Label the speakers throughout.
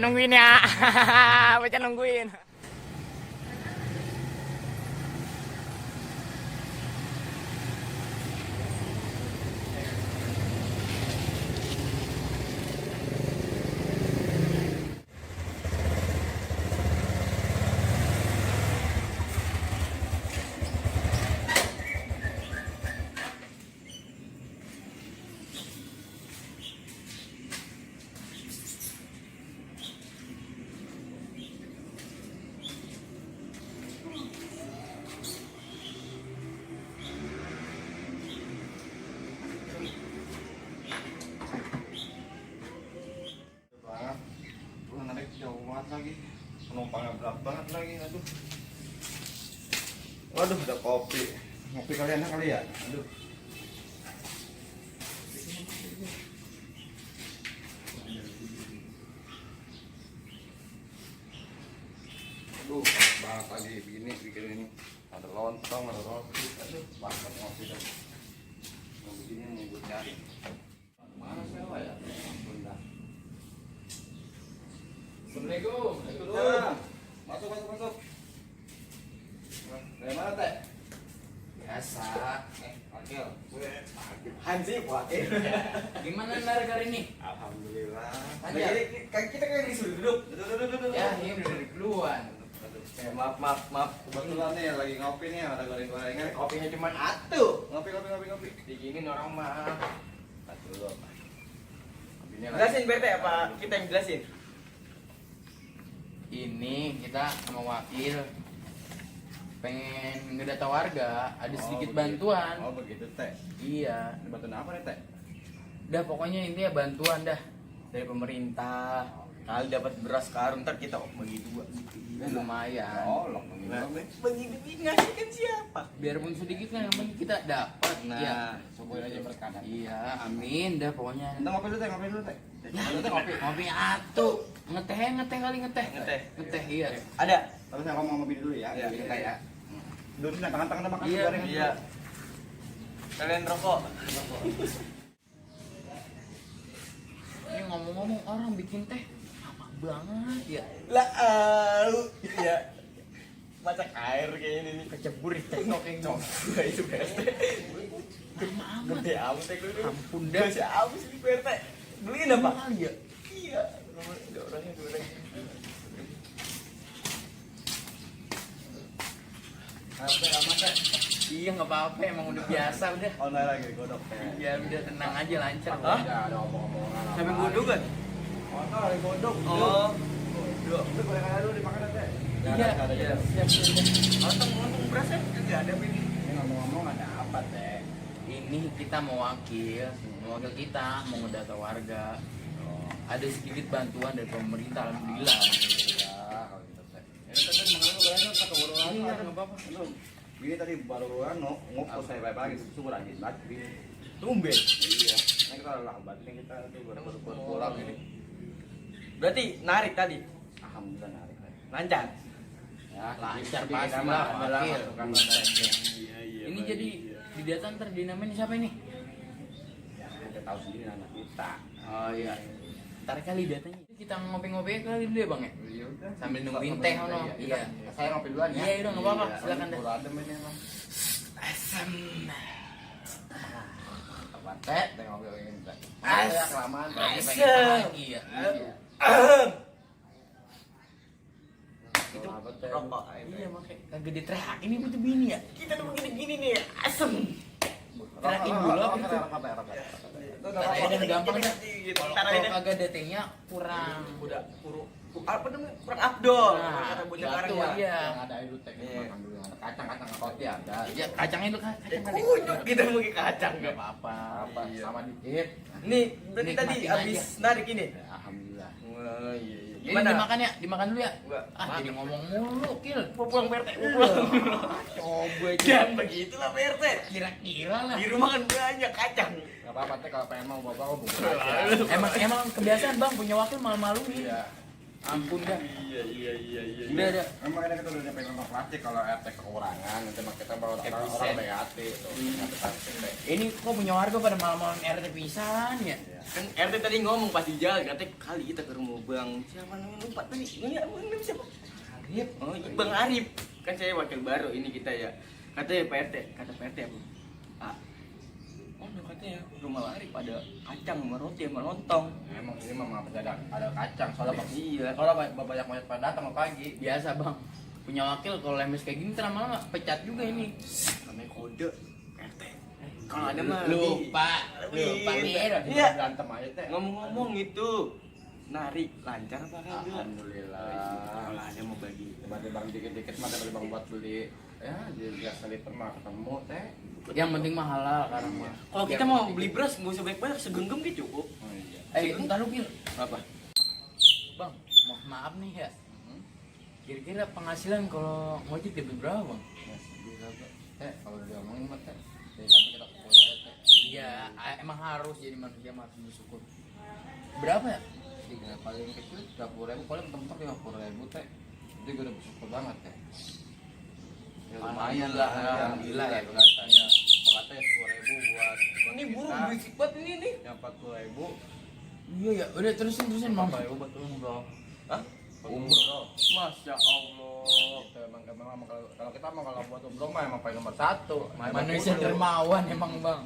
Speaker 1: nungguin ya. Bocah nungguin.
Speaker 2: Lagi penumpangnya berat banget lagi, aduh. Waduh, udah kopi kalian kali ya, aduh. Aduh, banget lagi begini bikin ini, ada lontong, ada roti, aduh, makan kopi dan mau begini nih gue cari mana siapa ya, ampun dah. Assalamualaikum. Waalaikumsalam. Masuk. Dari mana teh?
Speaker 1: Biasa.
Speaker 2: Wakil. Hansi wakil.
Speaker 1: Gimana nar hari ini?
Speaker 2: Alhamdulillah.
Speaker 1: Aja.
Speaker 2: Kan kita kan disuruh duduk. Duduk.
Speaker 1: Ya, ini udah dari duluan.
Speaker 2: Maaf. Kebetulan nih lagi ngopi nih, ada goreng-gorengan.
Speaker 1: Kopinya cuma atuh.
Speaker 2: Ngopi.
Speaker 1: Diginin orang mah.
Speaker 2: Dulu.
Speaker 3: Jelasin BT apa kita yang jelasin?
Speaker 1: Ini kita sama wakil pengen ngedata warga, ada sedikit bantuan.
Speaker 2: Oh begitu teh.
Speaker 1: Iya.
Speaker 2: Bantuan apa nih teh?
Speaker 1: Dah pokoknya intinya bantuan dah dari pemerintah.
Speaker 3: Kali dapat beras karung ntar kita bagi dua.
Speaker 1: Lumayan.
Speaker 2: Oh, lok
Speaker 3: Bagi duit ngasih kan siapa?
Speaker 1: Biarpun sedikit kan yang penting kita dapat.
Speaker 2: Nah,
Speaker 1: Ya.
Speaker 2: syukur aja berkah.
Speaker 1: Iya, amin dah pokoknya.
Speaker 2: Kita ngopi dulu teh.
Speaker 1: Ngopi atuh. Ngeteh kali ngeteh. Ngeteh iya.
Speaker 3: Ada.
Speaker 2: Tapi saya ngomong ngopi dulu ya.
Speaker 3: Iya.
Speaker 2: Kita ya. Duduk nah tangan-tangan makan
Speaker 1: Iya,
Speaker 2: gorengan.
Speaker 3: Iya. Kalian rokok.
Speaker 1: Ini ngomong-ngomong orang bikin teh lama banget ya.
Speaker 3: Lah, iya. Masak air kayak ini nih kecebur tengok. Itu BT.
Speaker 1: Lama amat.
Speaker 3: Gede amat teh lu.
Speaker 1: Ampun dah.
Speaker 3: Masih habis di BT. Beliin apa?
Speaker 1: Iya.
Speaker 3: Iya. Ada orangnya goreng.
Speaker 2: Apa amat teh?
Speaker 1: Iya nggak apa-apa emang udah biasa udah.
Speaker 2: Online lagi godok teh.
Speaker 1: Ya udah tenang aja lancar.
Speaker 3: Hah?
Speaker 2: Enggak ada omong-omongan.
Speaker 3: Sampai godok kan?
Speaker 2: Motor lagi godok.
Speaker 3: Oh.
Speaker 2: Itu gorengan dulu dimakan teh.
Speaker 1: Iya.
Speaker 2: Ada ya.
Speaker 1: Siap.
Speaker 3: Ontong berasnya enggak ada ini.
Speaker 2: Ini ngomong-ngomong ada apa teh?
Speaker 1: Ini kita mewakil kita mau ngedata warga. Ada sedikit bantuan dari pemerintah alhamdulillah.
Speaker 2: Alhamdulillah kalau gitu teh. Ini tadi mengenai gorengan kata gorengan.
Speaker 1: Iya nggak apa-apa.
Speaker 2: Ini tadi baru ngopos saya baik lagi subur anjing lagi.
Speaker 3: Tumben.
Speaker 2: Iya. Ini kita lambat ini kita tuh baru pulang ini.
Speaker 3: Berarti narik tadi.
Speaker 2: Alhamdulillah narik.
Speaker 3: Lancar.
Speaker 2: Ya,
Speaker 1: Lancar
Speaker 2: jadi
Speaker 1: pasti
Speaker 2: kita
Speaker 1: lah,
Speaker 2: mah adalah
Speaker 1: wakil.
Speaker 2: masukan mereka.
Speaker 1: Ini jadi di data ntar dinamain siapa ini?
Speaker 2: Ya, kita tahu sendiri anak kita.
Speaker 1: Oh iya. Ntar kali datanya. Kita ngopi-ngopi kali dulu ya bang ya?
Speaker 2: Ya udah.
Speaker 1: Sambil nungguin teh ono. Iya.
Speaker 2: Saya ngopi duluan ya.
Speaker 1: Iya, udah nggak apa-apa.
Speaker 2: Iya,
Speaker 1: Silakan deh.
Speaker 2: buru adem ini emang.
Speaker 1: Asam.
Speaker 2: Tepat teh, teh ngopi ini teh.
Speaker 1: As-
Speaker 2: Ya kelamaan tadi
Speaker 1: Asam.
Speaker 2: pengen
Speaker 1: Lagi ya.
Speaker 2: Iya.
Speaker 1: Itu
Speaker 2: apa teh?
Speaker 3: Rokok.
Speaker 1: Iya makanya kagak diteriak ini butuh bini ya.
Speaker 3: Kita tuh begini-gini nih, asem.
Speaker 1: Terakin dulu apa gitu? Ntar aja udah gampang dah. Kalau kagak ada tehnya kurang.
Speaker 3: Udah apa namanya? Kurang abdol.
Speaker 1: Nah,
Speaker 3: Kata bocah
Speaker 1: batu
Speaker 3: sekarang ya.
Speaker 1: iya.
Speaker 2: Yang ada itu teh
Speaker 3: Iya.
Speaker 2: makan dulu. Ada kacang roti ada.
Speaker 1: Ya kacangnya dulu kacang kali.
Speaker 3: Ujuk kita mau pakai kacang
Speaker 1: Enggak
Speaker 3: nggak?
Speaker 1: apa-apa.
Speaker 2: Apa sama dikit.
Speaker 3: Nih, berarti tadi
Speaker 1: Nikmatin
Speaker 3: habis
Speaker 1: aja.
Speaker 3: narik ini.
Speaker 2: Ya, alhamdulillah.
Speaker 3: Wah, iya.
Speaker 1: Ini
Speaker 3: Gimana?
Speaker 1: dimakan ya? Dimakan dulu ya?
Speaker 3: Enggak.
Speaker 1: Ah, jadi ngomong mulu, Kil.
Speaker 3: Mau pulang PRT, mau pulang.
Speaker 1: Coba aja.
Speaker 3: Jangan begitulah PRT.
Speaker 1: Kira-kira lah.
Speaker 3: Di rumah kan banyak kacang.
Speaker 2: Enggak apa-apa teh kalau pengen mau bawa bungkus
Speaker 3: Lalu.
Speaker 2: aja.
Speaker 1: Emang kebiasaan bang punya wakil malu-maluin.
Speaker 2: Iya.
Speaker 1: Ampun dah.
Speaker 3: Iya.
Speaker 1: Udah.
Speaker 2: Memang ada kita udah nyampe kantong plastik kalau RT kekurangan, nanti mah kita bawa orang BAT tuh.
Speaker 1: Ini kok punya warga pada malam-malam RT pisan ya?
Speaker 3: Kan RT tadi ngomong pas di jalan, katanya kali kita ke rumah Bang. Siapa namanya lupa tadi? Ini siapa? Arif. Oh, Bang Arif. Kan saya wakil baru ini kita ya. Katanya Pak RT, kata Pak RT apa? Ah. Oh, katanya rumah Arif ada kacang sama roti sama lontong.
Speaker 2: Emang ini mah ada kacang, soalnya
Speaker 3: Iya.
Speaker 2: soalnya banyak pada datang pagi.
Speaker 1: Biasa bang. Punya wakil kalau lemes kayak gini ntar lama-lama pecat juga ini.
Speaker 3: Namanya kode RT. Kalau ada mah
Speaker 1: Lupa
Speaker 3: Iya.
Speaker 2: Iya. Berantem aja teh.
Speaker 3: Ngomong-ngomong itu narik lancar apa kagak?
Speaker 2: Alhamdulillah.
Speaker 3: Kalau ada mau bagi.
Speaker 2: Tiba-tiba dikit-dikit mah dari bang buat beli. Ya, jadi biasa liter mah ketemu teh.
Speaker 1: Yang penting mah halal sekarang mah.
Speaker 3: Kalau kita mau beli beras nggak usah banyak-banyak, segenggam gitu cukup.
Speaker 2: Oh iya.
Speaker 1: Entar lu Pil.
Speaker 3: Apa?
Speaker 1: Bang, maaf nih ya. Kira-kira penghasilan kalau ngojek dapat berapa bang?
Speaker 2: Kalau udah diomongin mah teh. Jadi nanti kita kumpul aja teh.
Speaker 1: Iya, emang harus jadi manusia harus bersyukur. Berapa ya?
Speaker 2: Tiga paling kecil 30.000, paling mentok 50.000 teh. Jadi gue udah bersyukur banget teh. Ya, lumayan lah,
Speaker 1: Alhamdulillah ya.
Speaker 2: katanya. Katanya 10.000 buat
Speaker 3: Ini burung
Speaker 2: kita.
Speaker 3: berisik banget ini nih.
Speaker 2: Yang 40.000
Speaker 1: Iya ya, udah terusin bang.
Speaker 2: 40.000 buat umroh.
Speaker 3: Hah?
Speaker 2: Umroh.
Speaker 3: Masya Allah.
Speaker 2: Gitu, emang kalau kita mau kalau buat umroh mah emang paling nomor 1.
Speaker 1: Manusia dermawan emang bang.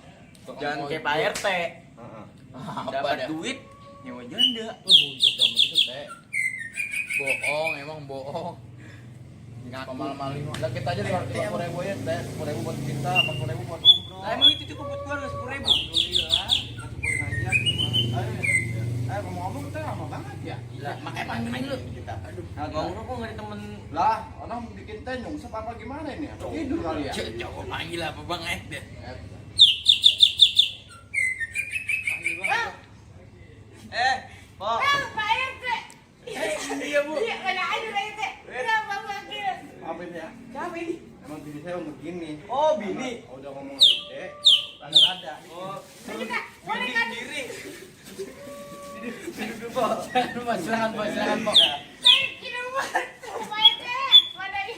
Speaker 3: Jangan kayak Pak RT.
Speaker 2: Heeh.
Speaker 1: Apa
Speaker 3: Dapat
Speaker 1: dah?
Speaker 3: duit nyewa janda.
Speaker 2: Tuh bujuk sama gitu teh.
Speaker 1: Bohong, emang bohong.
Speaker 2: Ngaku
Speaker 1: Malu-malu.
Speaker 2: Lah kita aja 50.000 ya teh, 10.000 buat kita, 40.000 buat umroh.
Speaker 3: Lah emang itu cukup buat keluarga 10.000.
Speaker 2: Alhamdulillah. Satu poin aja. Ngomong-ngomong teh lama banget ya.
Speaker 1: Gila, makanya panggil aja lu.
Speaker 2: Kita. Aduh.
Speaker 3: Ngomong kok nggak ada temen.
Speaker 2: Lah, orang bikin teh nyungsep apa gimana ini? Atau tidur kali ya?
Speaker 1: Coba panggil apa bang deh.
Speaker 3: Pak.
Speaker 4: Pak RT.
Speaker 3: Iya, Bu.
Speaker 4: Iya, mana ada RT. Kenapa panggil?
Speaker 2: Maafin ya.
Speaker 3: Siapa ini?
Speaker 2: Emang bini saya umur gini.
Speaker 3: Oh, bini.
Speaker 2: Udah ngomong gede, rada-rada.
Speaker 3: Oh,
Speaker 4: Kita boleh kan?
Speaker 3: diri. Duduk, Pak.
Speaker 1: Silakan pak.
Speaker 4: Saya kira bantu Pak RT. Mana ya?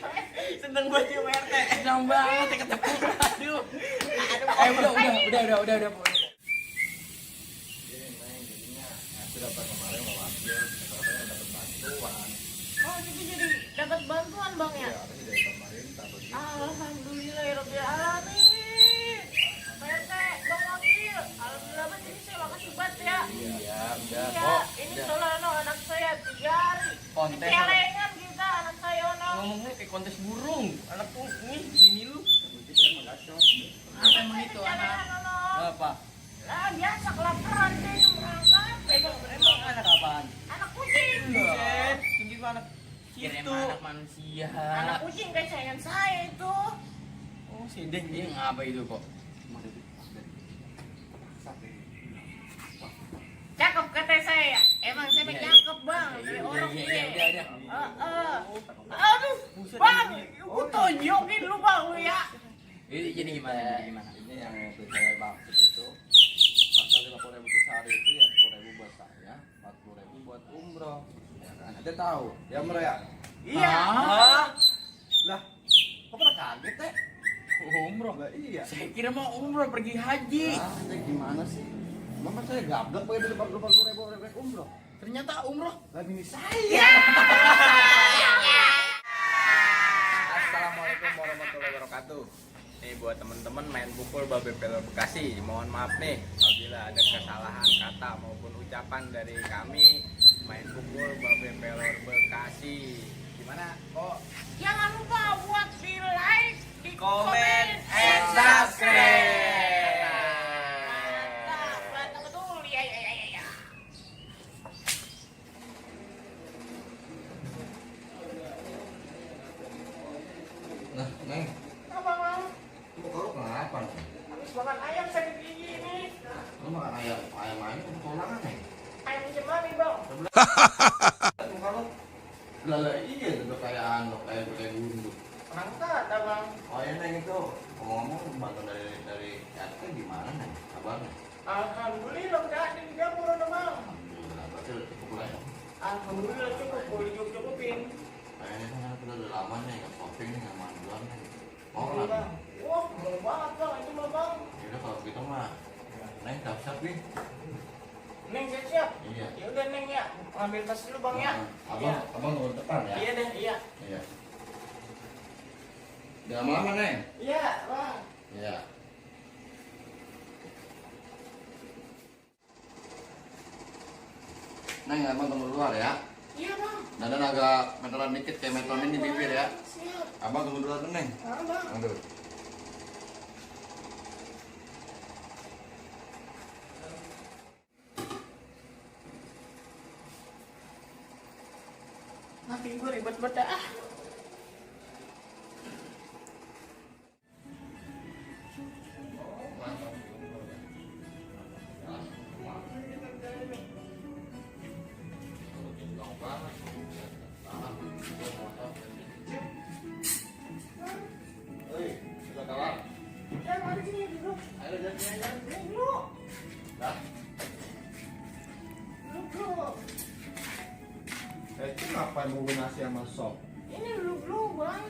Speaker 3: Seneng banget ya Pak RT.
Speaker 1: Senang banget ya ketemu. Aduh. Udah.
Speaker 2: Ini Neng, jadinya aku dapat kemarin mau ambil, katanya dapat bantuan.
Speaker 4: Oh, itu jadi dapat bantuan Bang ya?
Speaker 2: Ya, tapi dari pemerintah begitu.
Speaker 4: Alhamdulillah ya Rabbil Alamin. Pak RT, Bang Wakil. Alhamdulillah banget ini saya makasih banget ya.
Speaker 2: Iya, udah
Speaker 4: Iya,
Speaker 2: kok.
Speaker 4: ini soalnya anak saya 3 hari.
Speaker 1: Kontes.
Speaker 4: Celengan kita anak saya ono.
Speaker 3: Ngomongnya kayak kontes burung. Anakku ini bini lu.
Speaker 2: Begitu saya mah gacor.
Speaker 1: Apa emang itu anak?
Speaker 4: Celengan ono.
Speaker 3: Apa?
Speaker 4: Ah, biasa kelaparan dia itu merangkap.
Speaker 3: Emang anak apaan?
Speaker 4: Anak kucing.
Speaker 3: Buset, tinggi banget.
Speaker 1: Kira
Speaker 3: Itu.
Speaker 1: emang anak manusia.
Speaker 4: Anak kucing kesayangan saya itu.
Speaker 3: Oh, sedeng
Speaker 1: Dia
Speaker 3: dia.
Speaker 1: ngapa itu kok?
Speaker 4: Cakep kata saya. Emang saya mah cakep bang. Dari orang
Speaker 1: Iya,
Speaker 4: dia.
Speaker 1: udah.
Speaker 4: Aduh, bang, aku tunjukin lu bang lu ya.
Speaker 1: Ini jadi gimana?
Speaker 2: Ini yang itu saya maksud itu. Pasal 50.000 itu sehari itu ya 10.000 buat saya, 40.000 buat umroh. Ya kan? Ente tahu? Ya umroh ya?
Speaker 4: Iya.
Speaker 1: Ah.
Speaker 2: Lah, kok pada kaget teh?
Speaker 1: Umroh.
Speaker 2: Lah iya.
Speaker 1: Saya kira mau umroh pergi haji.
Speaker 2: Ah, teh gimana sih? Mama saya gablek pakai beli 40.000 umroh.
Speaker 1: Ternyata umroh.
Speaker 2: Lah bini saya.
Speaker 3: Assalamualaikum warahmatullahi wabarakatuh. Nih buat teman-teman main pukul Babe Pelor Bekasi, mohon maaf nih apabila ada kesalahan kata maupun ucapan dari kami main pukul Babe Pelor Bekasi. Gimana kok?
Speaker 4: Jangan lupa buat di like, di
Speaker 3: Komen,
Speaker 4: komen,
Speaker 3: and subscribe.
Speaker 4: Mantap betul. Ya.
Speaker 2: Nah, Neng,
Speaker 4: Apa bang?
Speaker 2: kok lu kenapa?
Speaker 4: Habis makan ayam sakit gigi ini.
Speaker 2: Lu makan ayam itu tulangan, Neng.
Speaker 4: Ayam cemani bang.
Speaker 2: Muka lu lah iya udah kayak kayak gunduk.
Speaker 4: Mantap bang.
Speaker 2: Oh ya Neng itu ngomong bantuan dari RT gimana Neng? Abang?
Speaker 4: Alhamdulillah udah ada di dapur ada bang.
Speaker 2: Alhamdulillah, berarti udah cukup lah ya.
Speaker 3: Alhamdulillah cukup, boleh cukupin.
Speaker 2: Kayaknya kan kita udah lama nih nggak shopping nih nggak manduan nih. Mau
Speaker 3: Iya,
Speaker 2: kan?
Speaker 3: Bang. Wah, mau banget bang, itu mah bang.
Speaker 2: Yaudah kalau gitu mah, neng siap-siap nih.
Speaker 3: Neng siap-siap.
Speaker 2: Iya.
Speaker 3: Ya udah Neng ya, ambil tas dulu bang ya. Iya.
Speaker 2: Abang tunggu depan ya.
Speaker 3: Iya deh, iya.
Speaker 2: Iya. Jangan lama neng.
Speaker 3: Iya bang.
Speaker 2: Iya. Neng, abang tunggu luar ya.
Speaker 3: Iya bang.
Speaker 2: Dadan agak meteran dikit kayak metronin di bibir ya.
Speaker 3: Siap.
Speaker 2: Abang tunggu luar tuh neng.
Speaker 3: Ah bang.
Speaker 2: Aduh.
Speaker 3: Makin gue ribet banget ah.
Speaker 2: Hei, sudah kawan.
Speaker 3: Ya mari sini duduk.
Speaker 2: Ayo jalan-jalan.
Speaker 3: Duduk.
Speaker 2: Dah.
Speaker 3: Duduk.
Speaker 5: Itu ngapain mau nasi sama sop?
Speaker 3: Ini duduk dulu bang.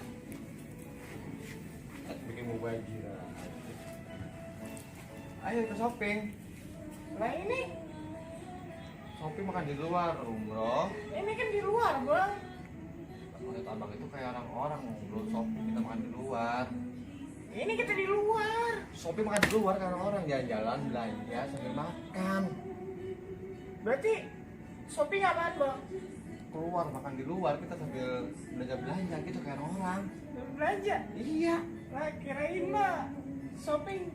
Speaker 5: Bikin mau bajira. Ayo ke shopping.
Speaker 3: Nah ini
Speaker 5: Shopping makan di luar, umroh.
Speaker 3: kan di luar bang.
Speaker 5: Menurut abang itu kayak orang-orang ngobrol shopping kita makan di luar.
Speaker 3: Ini kita di luar.
Speaker 5: Shopping makan di luar karena orang jalan-jalan belanja sambil makan.
Speaker 3: Berarti shopping apaan bang?
Speaker 5: Keluar makan di luar kita sambil belanja gitu kayak orang.
Speaker 3: Belanja.
Speaker 5: Iya.
Speaker 3: Nah kirain mah shopping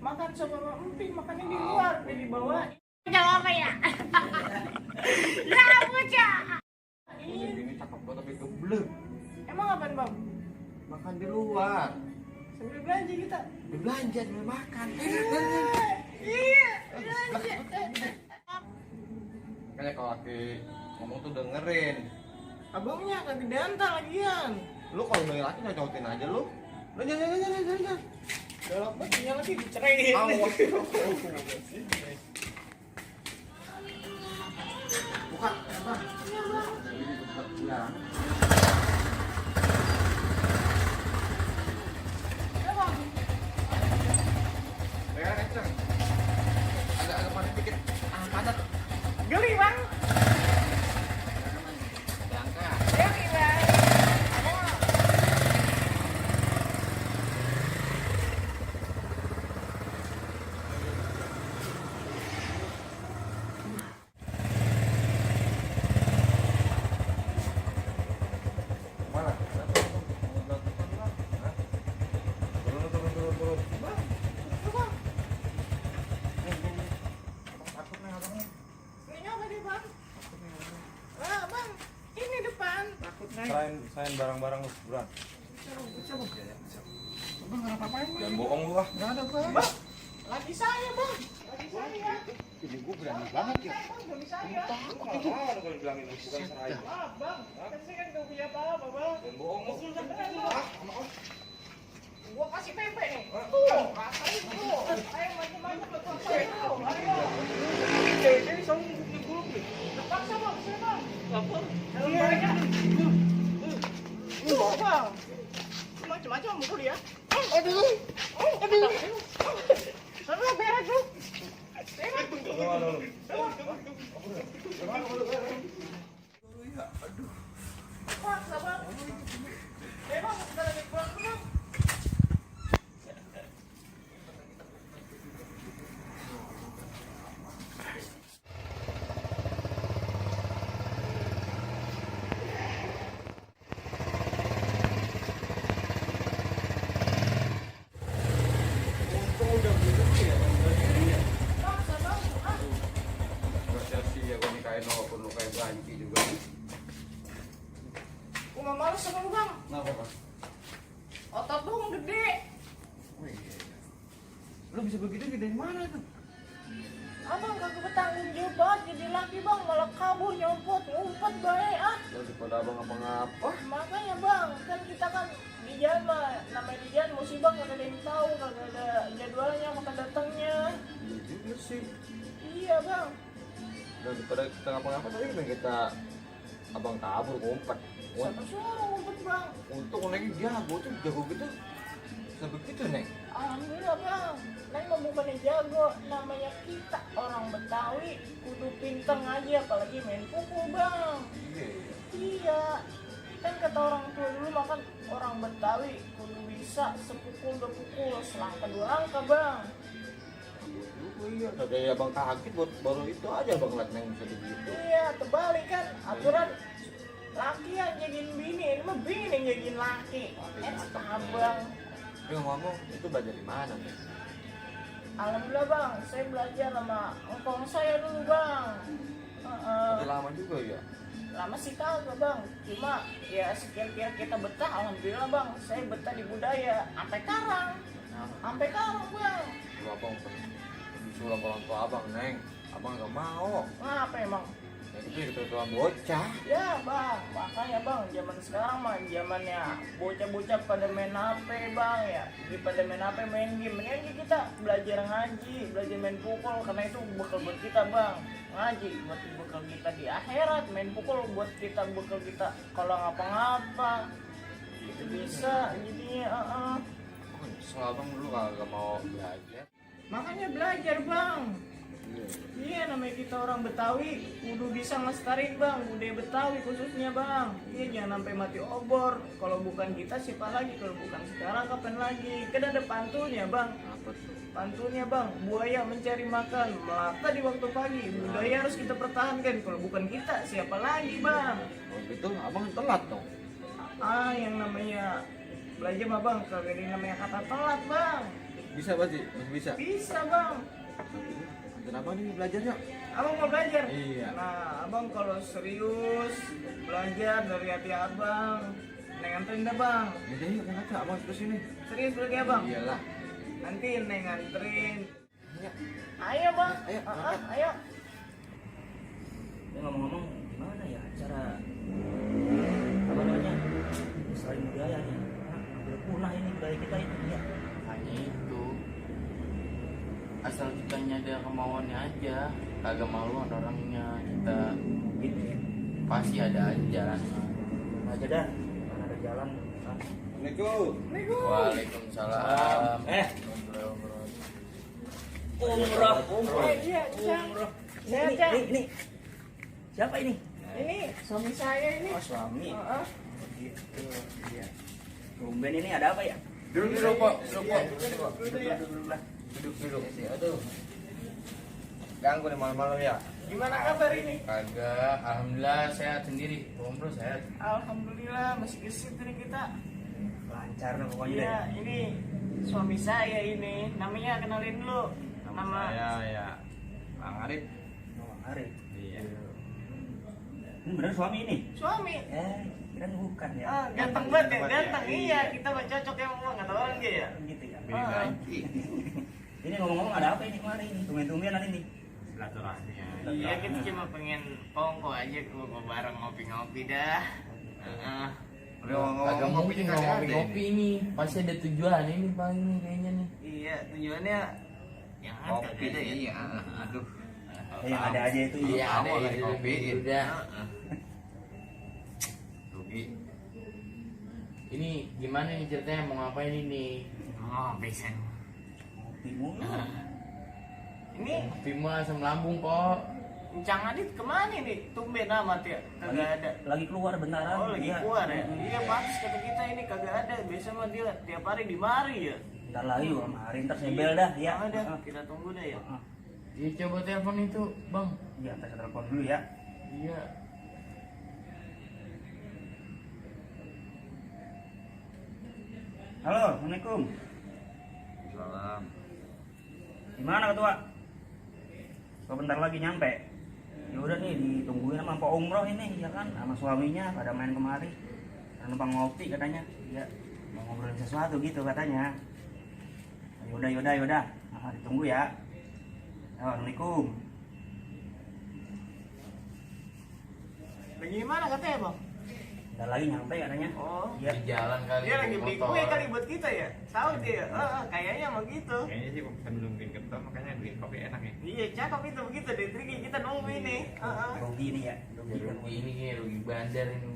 Speaker 3: makan sama emping makannya di luar, di bawah. Jawab apa ya? Nah, bocah.
Speaker 5: Ini cakep banget tapi geblek.
Speaker 3: Emang apaan bang?
Speaker 5: Makan di luar.
Speaker 3: Sambil belanja kita.
Speaker 5: Belanja sambil makan.
Speaker 3: Iya. Belanja.
Speaker 5: Makanya kalau laki ngomong tuh dengerin.
Speaker 3: Abangnya kegedean tak lagian.
Speaker 5: Lu kalau milih laki cocokin aja lu. Lu jangan.
Speaker 3: Galak banget dia lagi diceraiin.
Speaker 5: Buka, apa?
Speaker 3: Iya bang.
Speaker 5: Ya.
Speaker 3: Iya bang.
Speaker 5: Pegang kenceng. Agak panas dikit. Padat.
Speaker 3: Geli bang.
Speaker 5: Diangkat.
Speaker 3: Geli bang.
Speaker 5: Mana? Turun.
Speaker 3: Bang. Itu bang.
Speaker 5: Takut nih abangnya.
Speaker 3: Ini apa nih bang? Ah bang. Ini depan.
Speaker 5: Takut nih. Serain barang-barang lu, berat.
Speaker 3: Bang nggak apa-apain bang.
Speaker 5: Jangan bohong lu ah. Enggak ada, Bang.
Speaker 3: Bang. Lagi saya bang. Lagi saya.
Speaker 5: Ini gua berani banget ya.
Speaker 3: Bang, lagi saya.
Speaker 5: Itu kalau bilangin bukan serain.
Speaker 3: Maaf bang. Kan saya kan nggak punya apa-apa bang.
Speaker 5: Jangan bohong lu.
Speaker 3: Usul beneran bang. Gua kasih pepe nih.
Speaker 5: Ah.
Speaker 3: Tuh, rasain tuh. Ayo macam-macam betul saya tuh. Ayo.
Speaker 5: Jadi sombong nyebul nih.
Speaker 3: Terpaksa bang, saya bang.
Speaker 5: Apa?
Speaker 3: Dalam barangnya. Tuh bang. Macam-macam mukul ya. Aduh. Aduh. Sana beres lu. Paksa bang. Bang, kita lagi pulang dulu bang. Paksa bang. Ah.
Speaker 5: Gak sia-sia gua nikahin lo walaupun lu kayak banci juga.
Speaker 3: Gua mah males sama lu bang.
Speaker 5: Kenapa, Bang?
Speaker 3: Otot dong gede.
Speaker 5: Oh iya. Lu bisa begitu dari mana tuh?
Speaker 3: Abang kagak bertanggung jawab banget jadi laki bang, malah kabur nyopot ngumpet baik ah.
Speaker 5: Daripada abang ngapa-ngapa.
Speaker 3: Makanya bang, kan kita kan di jalan mah, namanya di jalan musibah kagak ada yang tahu, kagak ada jadwalnya, maka datangnya.
Speaker 5: Iya juga sih.
Speaker 3: Iya bang.
Speaker 5: Daripada kita ngapa-ngapa tapi kan kita abang kabur ngumpet.
Speaker 4: Siapa suruh ngumpet bang?
Speaker 5: Untung Neng jago tuh, jago gitu. Sebegitu Neng.
Speaker 4: Alhamdulillah bang, Neng mah bukannya jago, namanya kita orang Betawi kudu pinter aja, apalagi main pukul bang. Iya, kan kata orang tua dulu makan orang Betawi kudu bisa sepukul dua pukul selangkah dua angka bang.
Speaker 5: Iya, kayak abang kaget baru itu aja abang ngeliat Neng bisa begitu.
Speaker 4: Iya, terbalik kan aturan laki yang jadiin bini, ini mah bini yang jadiin laki. Abang.
Speaker 5: Tapi ngomong itu belajar di mana Neng?
Speaker 4: Alhamdulillah bang, saya belajar sama engkong saya dulu bang.
Speaker 5: Udah lama juga ya.
Speaker 4: Lama sih kagak bang, cuma ya sekira-kira kita betah, alhamdulillah bang. Saya betah di budaya, sampai karang bang.
Speaker 5: Lu abang disuruh orang tua abang Neng, abang gak mau.
Speaker 4: Ngapa emang?
Speaker 5: Ya itu ketentuan bocah.
Speaker 4: Ya bang, makanya bang, zaman sekarang mah zamannya bocah-bocah pada main HP bang ya, pada main HP main game. Mendingan kita belajar ngaji, belajar main pukul, karena itu bekal buat kita bang. Ngaji buat bekal kita di akhirat, main pukul buat kita bekal kita kalau ngapa-ngapa. Itu bisa jadinya.
Speaker 5: Soal abang dulu gak mau belajar.
Speaker 4: Makanya belajar bang. Iya, namanya kita orang Betawi kudu bisa ngelestariin bang, budaya Betawi khususnya bang. Iya, jangan sampai mati obor. Kalau bukan kita siapa lagi? Kalau bukan sekarang kapan lagi? Kan ada pantunnya bang.
Speaker 5: Apa tuh?
Speaker 4: Pantunnya bang, buaya mencari makan melata di waktu pagi. Budaya harus kita pertahankan. Kalau bukan kita siapa lagi bang?
Speaker 5: Kalau gitu abang telat dong.
Speaker 4: Yang namanya belajar mah bang, kagak ada yang namanya kata telat bang.
Speaker 5: Bisa pasti, masih bisa.
Speaker 4: Bisa bang.
Speaker 5: Kenapa nih belajarnya?
Speaker 4: Abang mau belajar?
Speaker 5: Iya.
Speaker 4: Nah, abang kalau serius belajar dari hati abang, Neng anterin dah bang.
Speaker 5: Yaudah yuk, kan aja abang terus ini.
Speaker 4: Serius lagi abang?
Speaker 5: Iyalah.
Speaker 4: Nanti Neng anterin.
Speaker 5: Iya.
Speaker 4: Ayo bang.
Speaker 5: Ayo,
Speaker 4: Ayo.
Speaker 3: Ya ngomong-ngomong gimana ya cara apa namanya selain budaya nih, hampir punah ini budaya kita itu ya.
Speaker 1: Hanya itu, asal kitanya ada kemauannya aja, kagak malu ada orangnya, kita
Speaker 3: Gitu ya.
Speaker 1: pasti ada aja jalannya.
Speaker 3: Aja dah, mana ada jalan.
Speaker 5: Assalamualaikum.
Speaker 1: Waalaikumsalam.
Speaker 3: Umrah.
Speaker 4: Iya,
Speaker 3: Umrah.
Speaker 4: Saya
Speaker 3: Ini. Siapa ini?
Speaker 4: Ini suami saya ini.
Speaker 3: Oh, suami.
Speaker 4: Heeh.
Speaker 3: Gitu. Iya. Tumben ini ada apa ya?
Speaker 1: Duduk Pak.
Speaker 5: Duduk. Aduh. Ganggu nih malam-malam ya.
Speaker 4: Gimana kabar ini?
Speaker 1: Kagak, alhamdulillah sehat sendiri. Umroh sehat.
Speaker 4: Alhamdulillah masih gesit ini kita.
Speaker 3: Lancar lah pokoknya
Speaker 4: Iya,
Speaker 3: deh.
Speaker 4: ini suami saya ini. Namanya kenalin dulu. Nama
Speaker 5: ya Bang Arif.
Speaker 3: Oh, Arif.
Speaker 5: Iya.
Speaker 3: Ini bener suami ini?
Speaker 4: suami.
Speaker 3: Kira bukan ya.
Speaker 4: Ganteng banget ya,
Speaker 5: Ganteng
Speaker 4: ganteng.
Speaker 5: ya.
Speaker 4: Iya, kita mah cocok ya ngomong kata orang dia ya.
Speaker 3: Gitu ya.
Speaker 5: Beli
Speaker 3: Ini ngomong-ngomong ada apa ini kemarin ini? Tumben-tumbenan ini.
Speaker 5: silaturahmi ya.
Speaker 4: Iya, kita cuma pengen kongko aja keluar bareng ngopi-ngopi dah.
Speaker 1: Kagak mau ngopi ini, pasti ada tujuan ini Bang ini kayaknya nih.
Speaker 4: Iya, tujuannya yang kagak ada ya.
Speaker 2: Iya, aduh.
Speaker 3: Yang ada aja itu.
Speaker 1: Iya, ada
Speaker 2: awal
Speaker 1: itu
Speaker 2: ngopi.
Speaker 1: udah.
Speaker 2: Rugi.
Speaker 1: Ini gimana nih ceritanya mau ngapain ini?
Speaker 4: Oh, bisa.
Speaker 3: Ngopi mulu.
Speaker 4: Ini
Speaker 1: Bimo asam lambung kok.
Speaker 4: Cang Adit kemana nih? Tumben amat ya, kagak ada.
Speaker 3: Lagi keluar bentaran.
Speaker 4: Oh, lagi
Speaker 3: Iya.
Speaker 4: keluar ya? Iya, pantas kata kita ini kagak ada. Biasa mah dia tiap hari di mari ya.
Speaker 3: Ntar lagi juga kemarin, ntar sebel dah ya.
Speaker 4: Ada, kita tunggu dah ya.
Speaker 1: Iya coba telepon itu Bang.
Speaker 3: Iya, kita telepon dulu ya.
Speaker 1: Iya.
Speaker 3: Halo, Assalamualaikum.
Speaker 2: Salam.
Speaker 3: Gimana ketua? Kok bentar lagi nyampe? Ya udah nih ditungguin sama Pak Umroh ini ya kan, sama suaminya pada main kemari. Dan numpang ngopi katanya. Ya, mau ngobrolin sesuatu gitu katanya. Yaudah. Nah, ditunggu ya. Assalamualaikum.
Speaker 4: Lagi mana katanya bang?
Speaker 6: Dan lagi nyampe katanya.
Speaker 4: Oh.
Speaker 6: Iya.
Speaker 1: Di jalan kali.
Speaker 4: Dia lagi beli
Speaker 1: motor.
Speaker 4: kue kali buat kita ya. Tahu dia. Kayaknya mau gitu.
Speaker 2: Kayaknya sih sebelum bikin keton makanya bikin kopi enak ya.
Speaker 4: Iya, cakep itu begitu deh. Triki kita nunggu ini.
Speaker 6: Rugi nih ya. Rugi.
Speaker 1: Rugi ini kayak rugi bandar ini.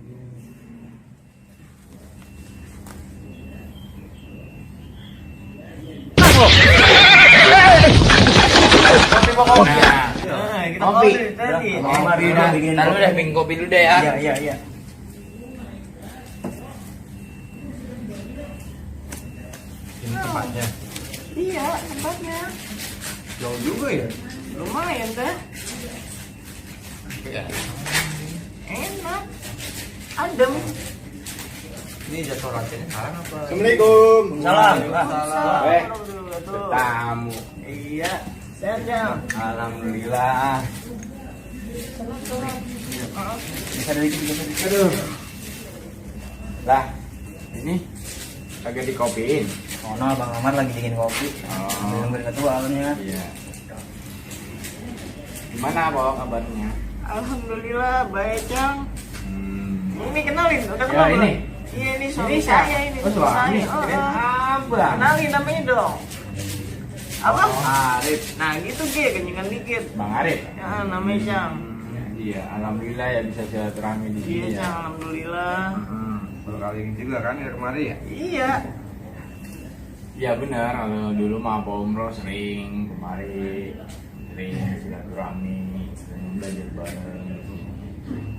Speaker 1: Nah,
Speaker 4: Kita
Speaker 1: kopi.
Speaker 4: tadi.
Speaker 6: Mari
Speaker 1: Udah,
Speaker 6: bikin
Speaker 1: taruh
Speaker 6: kopi.
Speaker 1: udah bikin kopi dulu deh ya.
Speaker 6: Iya.
Speaker 2: Ini tempatnya.
Speaker 4: Iya, tempatnya.
Speaker 2: Jauh juga ya.
Speaker 4: Lumayan dah.
Speaker 2: Ya.
Speaker 4: Enak. Adem.
Speaker 2: Ini jadwal latihannya sekarang apa?
Speaker 5: Assalamualaikum.
Speaker 6: Salam.
Speaker 4: Tuh.
Speaker 5: Tamu.
Speaker 4: Iya. Sehat Jam.
Speaker 5: Alhamdulillah.
Speaker 6: Bisa dari bisa dari.
Speaker 5: Aduh. Lah, ini kagak dikopiin.
Speaker 6: Oh no, Bang Amar lagi bikin kopi.
Speaker 5: Oh.
Speaker 6: Ambil ketua awalnya.
Speaker 5: Iya. Gimana, Bang, kabarnya?
Speaker 4: Alhamdulillah baik Jam. Ini kenalin, udah
Speaker 5: Ya,
Speaker 4: kenal belum?
Speaker 5: ini.
Speaker 4: Iya ini suami
Speaker 5: Ini
Speaker 4: saya ini.
Speaker 5: Oh, suami.
Speaker 4: Saya.
Speaker 5: Kirain abang.
Speaker 4: Kenalin namanya dong. Apa?
Speaker 5: Arif.
Speaker 4: Nah gitu Ge, kenyangan dikit.
Speaker 5: Bang Arif.
Speaker 4: Ya namanya Jam.
Speaker 5: Iya, alhamdulillah ya bisa silaturahmi di
Speaker 4: Iya
Speaker 5: sini
Speaker 4: Jam,
Speaker 5: ya.
Speaker 4: alhamdulillah.
Speaker 2: Baru kali ini juga kan ya kemarin ya.
Speaker 4: Iya.
Speaker 5: Iya benar, kalau dulu mah Pak Umroh sering kemari, sering silaturahmi, sering belajar bareng.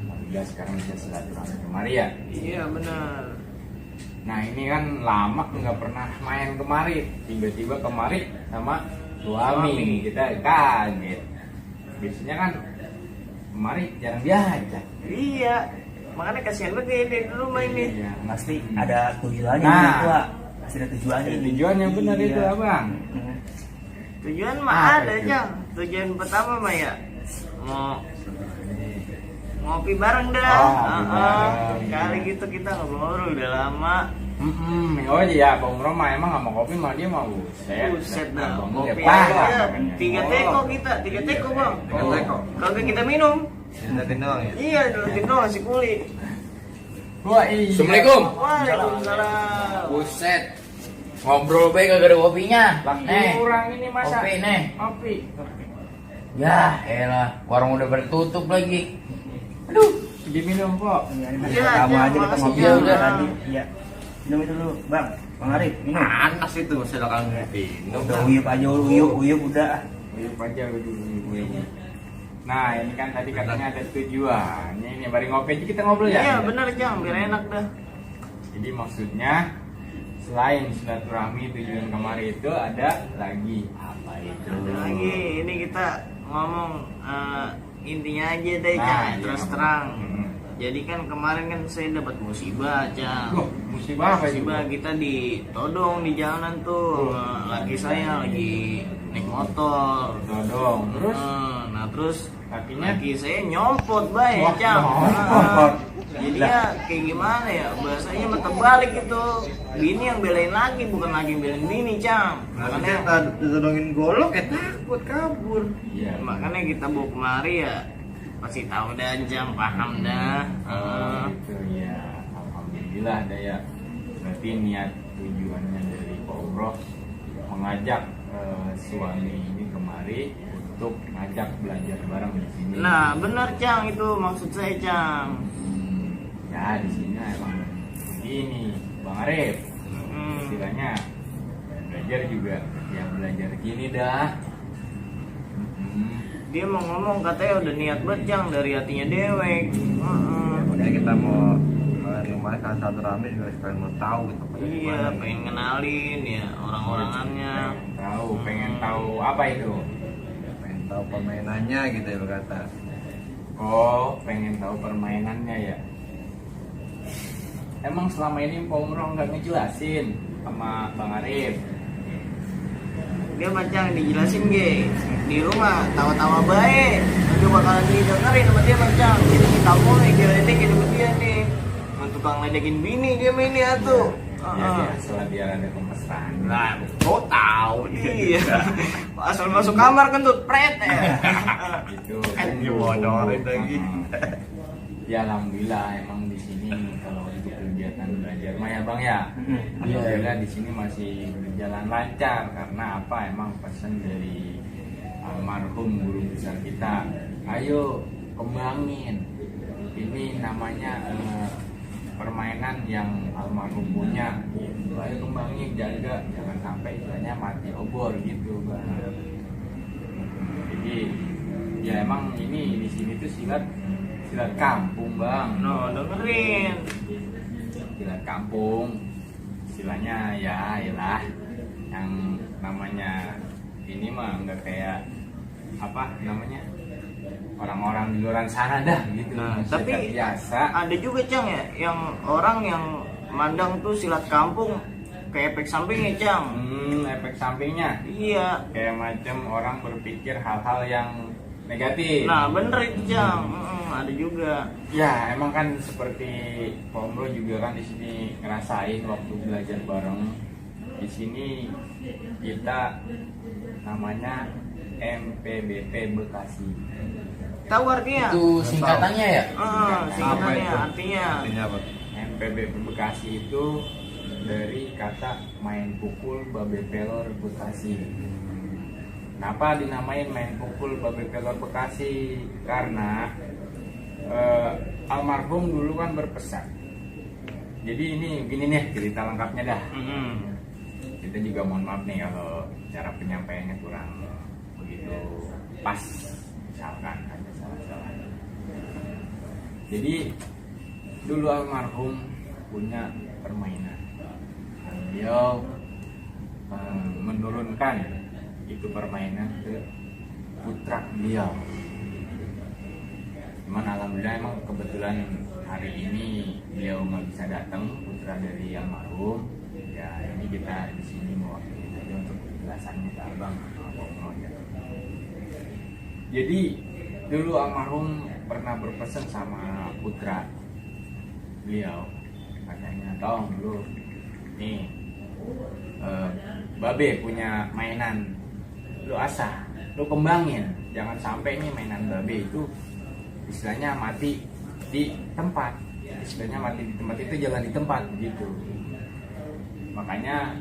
Speaker 5: Alhamdulillah sekarang bisa silaturahmi kemari ya.
Speaker 4: Iya benar.
Speaker 5: Nah ini kan lama nggak pernah main kemari, tiba-tiba kemari sama suami, kita kaget. Biasanya kan kemari jarang diajak.
Speaker 4: Iya. Makanya kasihan banget dia di rumah ini.
Speaker 5: Iya,
Speaker 6: Pasti ada tujuannya
Speaker 5: Nah.
Speaker 6: nih, Tua. Pasti ada tujuannya ini.
Speaker 5: tujuan yang benar
Speaker 6: Iya.
Speaker 5: itu abang.
Speaker 4: Tujuan mah
Speaker 5: Apa
Speaker 4: ada
Speaker 5: itu?
Speaker 4: Jam. Tujuan pertama mah ya mau ngopi bareng dah.
Speaker 5: Oh, ngopi bareng.
Speaker 4: Kali gitu kita ngobrol udah lama.
Speaker 5: Oh iya, Bang Umroh mah emang nggak mau kopi mah dia mau
Speaker 4: Buset dah,
Speaker 5: Bang
Speaker 4: ngopi
Speaker 5: Umroh ya,
Speaker 4: aja.
Speaker 5: makanya.
Speaker 4: 3 teko kita, 3 teko bang.
Speaker 2: Tiga teko?
Speaker 4: Kagak kita minum.
Speaker 2: Liatin doang ya.
Speaker 4: Iya, dulutin doang si kuli.
Speaker 5: Wah iya.
Speaker 1: Assalamualaikum.
Speaker 4: Waalaikumsalam.
Speaker 1: Buset. Ngobrol baik kagak ada kopinya. Nih.
Speaker 5: Kurang ini masa.
Speaker 1: Kopi nih.
Speaker 5: Kopi.
Speaker 1: Ya, elah, warung udah bertutup lagi. Aduh.
Speaker 5: Diminum kok.
Speaker 4: Iya,
Speaker 6: Kamu
Speaker 4: Jam,
Speaker 6: aja kita
Speaker 4: makasih,
Speaker 6: ngopi
Speaker 1: Jam.
Speaker 6: udah tadi. Iya. Minum itu dulu, Bang. Bang Arif, minum.
Speaker 2: Panas itu silakan ngopi.
Speaker 6: Udah uyup aja, uyup udah.
Speaker 5: Uyup aja dulu. Nah ini kan tadi katanya ada tujuan. Ini bari ngopi aja kita ngobrol ya.
Speaker 4: Iya benar Jam, biar enak dah.
Speaker 5: Jadi maksudnya selain silaturahmi tujuan kemarin itu ada lagi apa itu?
Speaker 4: Ada lagi, ini kita ngomong intinya aja deh
Speaker 5: Nah,
Speaker 4: Jam,
Speaker 5: iya.
Speaker 4: terus terang.
Speaker 5: Hmm.
Speaker 4: Jadi kan kemarin kan saya dapat musibah Jam.
Speaker 5: Loh, musibah apa itu?
Speaker 4: Musibah kita ditodong di jalanan tuh. Laki saya lagi naik motor.
Speaker 5: Todong. Terus
Speaker 4: Nah terus
Speaker 5: kakinya
Speaker 4: laki saya nyompot bay
Speaker 5: Wah,
Speaker 4: Jam.
Speaker 5: nyompot.
Speaker 4: Jadi ya kayak gimana ya, bahasanya mah terbalik gitu. Bini yang belain laki, bukan lagi yang belain bini Jam. Makanya
Speaker 2: ditodongin golok takut kabur.
Speaker 5: Iya.
Speaker 4: makanya kita bawa kemari ya pasti tahu dah Jam, paham dah.
Speaker 5: Oh, gitu ya. Alhamdulillah ada ya. Berarti niat tujuannya dari Pak Umroh mengajak suami ini kemari untuk ngajak belajar bareng di sini.
Speaker 4: Nah benar Cang, itu maksud saya Cang.
Speaker 5: Ya di sini emang begini, Bang Arif. Istilahnya belajar juga ya belajar gini dah.
Speaker 4: Dia mau ngomong katanya udah niat banget Cang dari hatinya dewek.
Speaker 2: Makanya kita mau kemarin kan satu rame juga sekalian mau tahu gitu.
Speaker 4: Iya, pengen kenalin ya orang-orangannya.
Speaker 5: Pengen tahu apa itu?
Speaker 2: Pengen tahu permainannya gitu ya berkata.
Speaker 5: Oh, pengen tahu permainannya ya. Emang selama ini Pak Umroh nggak ngejelasin sama Bang Arif?
Speaker 4: Dia macam dijelasin ge di rumah tawa-tawa baik. Nanti bakalan didengerin sama dia macam. Jadi kita mulai diledekin sama dia nih. Sama tukang ledekin bini dia main ya tuh.
Speaker 5: Ya biasalah biar ada kemesraan.
Speaker 4: Nah, kau tahu iya. Asal masuk kamar kentut pret ya.
Speaker 5: Gitu.
Speaker 2: Dibodorin lagi.
Speaker 5: Ya alhamdulillah emang di sini kalau untuk kegiatan belajar mah ya Bang ya.
Speaker 1: Iya.
Speaker 5: Alhamdulillah di sini masih berjalan lancar karena apa? Emang pesan dari almarhum guru besar kita. Ayo kembangin. Ini namanya permainan yang almarhum punya. Ayo kembangin, jaga, jangan sampai istilahnya mati obor gitu Bang. Jadi ya emang ini di sini tuh silat kampung Bang.
Speaker 4: No, dengerin.
Speaker 5: Silat kampung istilahnya ya iyalah yang namanya ini mah nggak kayak apa namanya orang-orang di luar sana dah gitu.
Speaker 4: Nah,
Speaker 5: Silat
Speaker 4: tapi
Speaker 5: biasa.
Speaker 4: ada juga Cang ya yang orang yang mandang tuh silat kampung kayak efek sampingnya Cang.
Speaker 5: Efek sampingnya
Speaker 4: Iya.
Speaker 5: kayak macam orang berpikir hal-hal yang negatif.
Speaker 4: Nah bener itu Cang. Ada juga.
Speaker 5: Ya emang kan seperti Pak Bro juga kan di sini ngerasain waktu belajar bareng. Di sini kita namanya MPBP Bekasi.
Speaker 4: Tahu artinya?
Speaker 1: Itu singkatannya ya?
Speaker 4: Singkatannya
Speaker 2: itu?
Speaker 4: artinya.
Speaker 2: Artinya apa?
Speaker 5: MPBP Bekasi itu dari kata main pukul babe pelor Bekasi. Kenapa dinamain main pukul babe pelor Bekasi? Karena almarhum dulu kan berpesan. Jadi ini gini nih cerita lengkapnya dah. Kita juga mohon maaf nih kalau cara penyampaiannya kurang begitu pas, misalkan ada salah-salah. Jadi dulu almarhum punya permainan. Beliau menurunkan itu permainan ke putra beliau. Cuman alhamdulillah emang kebetulan hari ini beliau nggak bisa datang, putra dari almarhum. Ya ini kita di sini mewakili saja untuk penjelasannya ke abang. Jadi dulu almarhum pernah berpesan sama putra beliau, katanya tolong dulu nih babe punya mainan, lu asah, lu kembangin, jangan sampai nih mainan babe itu istilahnya mati di tempat. Istilahnya mati di tempat itu jangan di tempat gitu. Makanya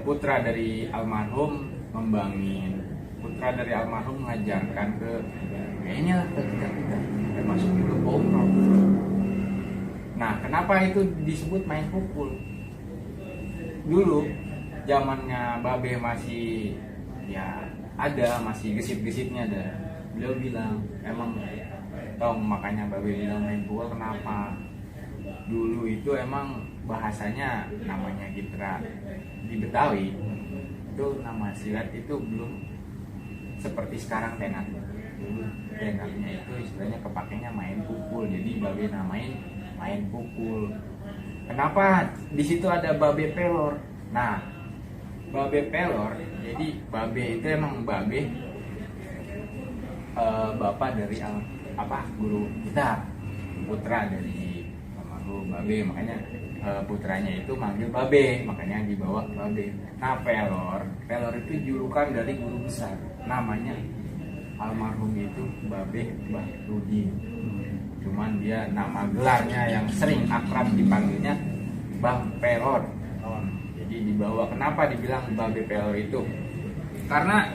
Speaker 5: putra dari almarhum membangin, putra dari almarhum mengajarkan ke ini lah ke kita termasuk juga Omroh. Nah kenapa itu disebut main pukul? Dulu zamannya babe masih ya ada, masih gesit-gesitnya ada. Beliau bilang emang tong, makanya babe bilang main pukul kenapa? Dulu itu emang bahasanya namanya gitra di Betawi itu nama silat itu belum seperti sekarang tenat. Dulu tenatnya itu istilahnya kepakainya main pukul, jadi babe namain main pukul. Kenapa di situ ada babe pelor? Nah, babe pelor, jadi babe itu emang babe bapak dari guru kita, putra dari almarhum babe, makanya putranya itu manggil babe, makanya dibawa babe. Nah pelor itu julukan dari guru besar, namanya almarhum itu babe Bahrudin. Cuman dia nama gelarnya yang sering akrab dipanggilnya Bang Pelor. Jadi dibawa, kenapa dibilang babe pelor itu? Karena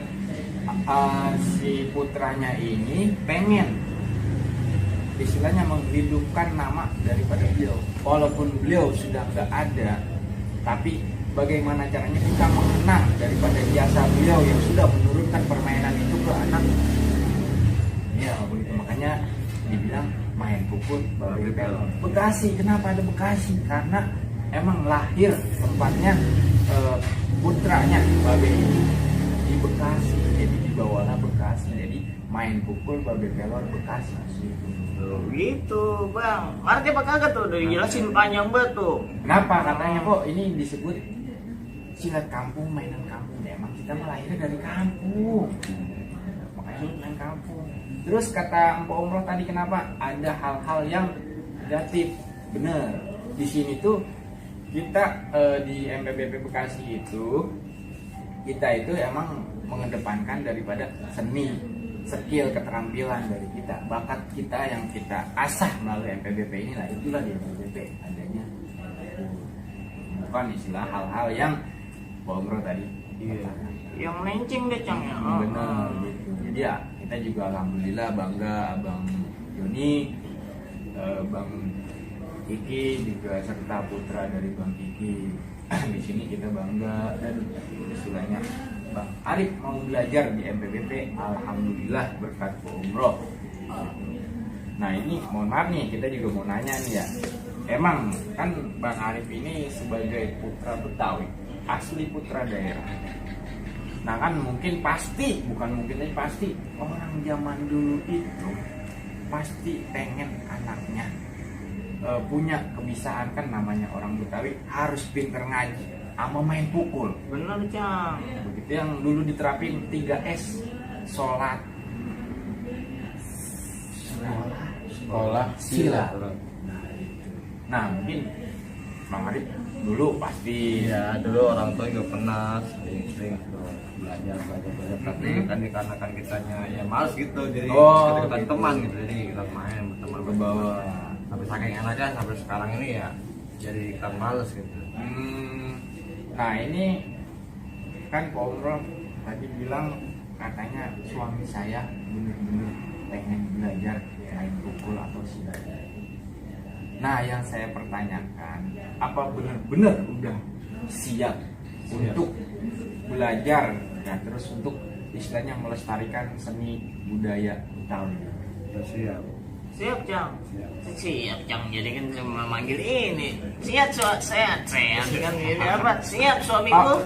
Speaker 5: si putranya ini pengen istilahnya menghidupkan nama daripada beliau. Walaupun beliau sudah nggak ada, tapi bagaimana caranya kita mengenang daripada jasa beliau yang sudah menurunkan permainan itu ke anak. Ya begitu, makanya dibilang main pukul babe pelor. Bekasi, kenapa ada Bekasi? Karena emang lahir tempatnya putranya babe ini di Bekasi, jadi dibawalah Bekasi, jadi main pukul babe pelor Bekasi.
Speaker 4: Gitu bang, ngerti apa kagak tuh? Udah dijelasin panjang banget tuh.
Speaker 5: Kenapa katanya kok ini disebut silat kampung, mainan kampung? Ya emang kita melahirnya dari kampung, makanya disebut main kampung. Terus kata Mpok Omroh tadi kenapa ada hal-hal yang negatif? Bener, di sini tuh kita di MPBP Bekasi itu kita itu emang mengedepankan daripada seni skill, keterampilan dari kita, bakat kita yang kita asah melalui MPBP inilah, itulah di MPBP adanya, bukan istilah hal-hal yang Pak Bro tadi.
Speaker 4: Yang melenceng deh Cang ya.
Speaker 5: Benar gitu. Jadi ya kita juga alhamdulillah bangga Bang Joni, Bang Kiki juga serta putra dari Bang Kiki. Di sini kita bangga, dan istilahnya Bang Arif mau belajar di MPBP, alhamdulillah berkat Pak Umroh. Nah ini mohon maaf nih, kita juga mau nanya nih ya. Emang kan Bang Arif ini sebagai putra Betawi, asli putra daerah. Nah kan mungkin pasti, bukan mungkin aja pasti, orang zaman dulu itu pasti pengen anaknya punya kebiasaan, kan namanya orang Betawi harus pinter ngaji sama main pukul.
Speaker 4: Bener Cang.
Speaker 5: Begitu yang dulu diterapin 3S, sholat,
Speaker 1: Sekolah
Speaker 5: sila. Nah mungkin Bang Arif dulu pasti
Speaker 2: Iya, dulu orang tua juga pernah sering belajar. Tapi kan dikarenakan kitanya ya males gitu, jadi kita
Speaker 5: gitu.
Speaker 2: teman gitu, jadi kita main berteman
Speaker 5: ke bawah.
Speaker 2: Sampai saking enaknya sampai sekarang ini ya jadi kita males gitu.
Speaker 5: Nah ini kan Pak Umroh tadi bilang katanya suami saya bener-bener pengen belajar main pukul atau silat. Nah yang saya pertanyakan, apa bener-bener udah siap untuk belajar ya, terus untuk istilahnya melestarikan seni budaya Betawi?
Speaker 2: Siap.
Speaker 4: Siap Cang. Siap Cang. Jadi kan cuma manggil ini. Siap sehat kan ini apa? Siap suamiku.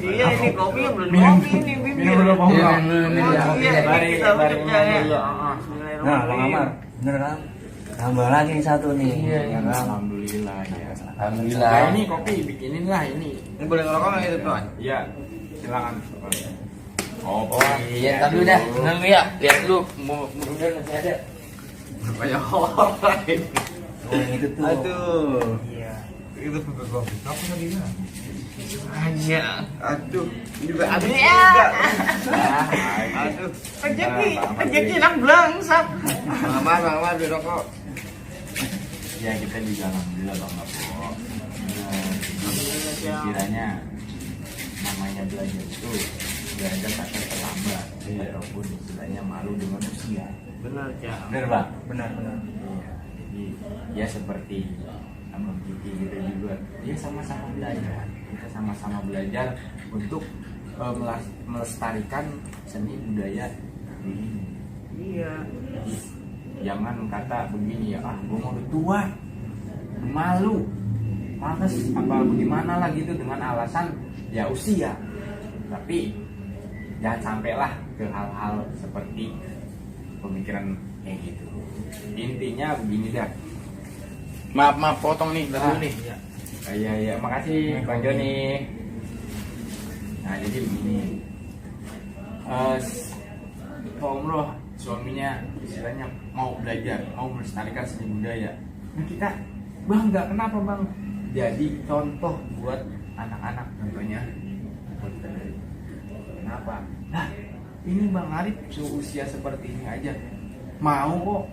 Speaker 4: Iya ini kopi belum kopi ini bibir.
Speaker 5: Minum dulu Pak Umroh.
Speaker 4: Iya
Speaker 5: Mari,
Speaker 4: kita
Speaker 5: mari,
Speaker 4: udah ya.
Speaker 5: dulu.
Speaker 6: Nah, Bang Amar, bener kan? Tambah lagi nih satu nih.
Speaker 5: Iya,
Speaker 6: Ya kan?
Speaker 5: alhamdulillah ya.
Speaker 1: Alhamdulillah.
Speaker 5: Nah, ini kopi bikinin lah ini.
Speaker 2: Ini boleh ngerokok nggak itu tuan?
Speaker 5: Iya, silakan.
Speaker 1: Oh iya, tadi udah. Nunggu ya, lihat dulu. Mau udah masih ada.
Speaker 2: Kayak orang ini.
Speaker 6: Oh, yang itu tuh.
Speaker 2: Aduh.
Speaker 4: Iya.
Speaker 2: Itu pepes kopi. Kamu tadi nggak?
Speaker 4: Aja.
Speaker 2: Aduh. Juga ada
Speaker 4: Ya.
Speaker 2: juga.
Speaker 5: Nah,
Speaker 2: Aduh.
Speaker 4: Rezeki nang blangsat.
Speaker 2: Bang Amar beli rokok.
Speaker 5: ya kita juga alhamdulillah bangga kok. Kiranya namanya belajar itu belajar tak terlambat, ataupun istilahnya malu dengan usia.
Speaker 4: Benar Cang.
Speaker 5: Bener Bang?
Speaker 6: Benar.
Speaker 5: Iya. Jadi ya seperti Abang Kiki gitu juga, dia sama-sama belajar. Kita sama-sama belajar untuk melestarikan seni budaya ini.
Speaker 4: Iya.
Speaker 5: Jadi, jangan kata begini ya, gue mau udah tua, malu, males, apa bagaimana lah gitu dengan alasan ya usia. Tapi jangan sampailah ke hal-hal seperti pemikiran kayak gitu. Intinya begini dah.
Speaker 1: Maaf potong nih dulu nih.
Speaker 5: Iya, makasih Bang Joni. Nah jadi begini, Pak Umroh suaminya istilahnya mau belajar, mau melestarikan seni budaya. Nah kita bangga, kenapa Bang? Jadi contoh buat anak-anak tentunya. Kenapa? Nah ini Bang Arif seusia seperti ini aja mau kok,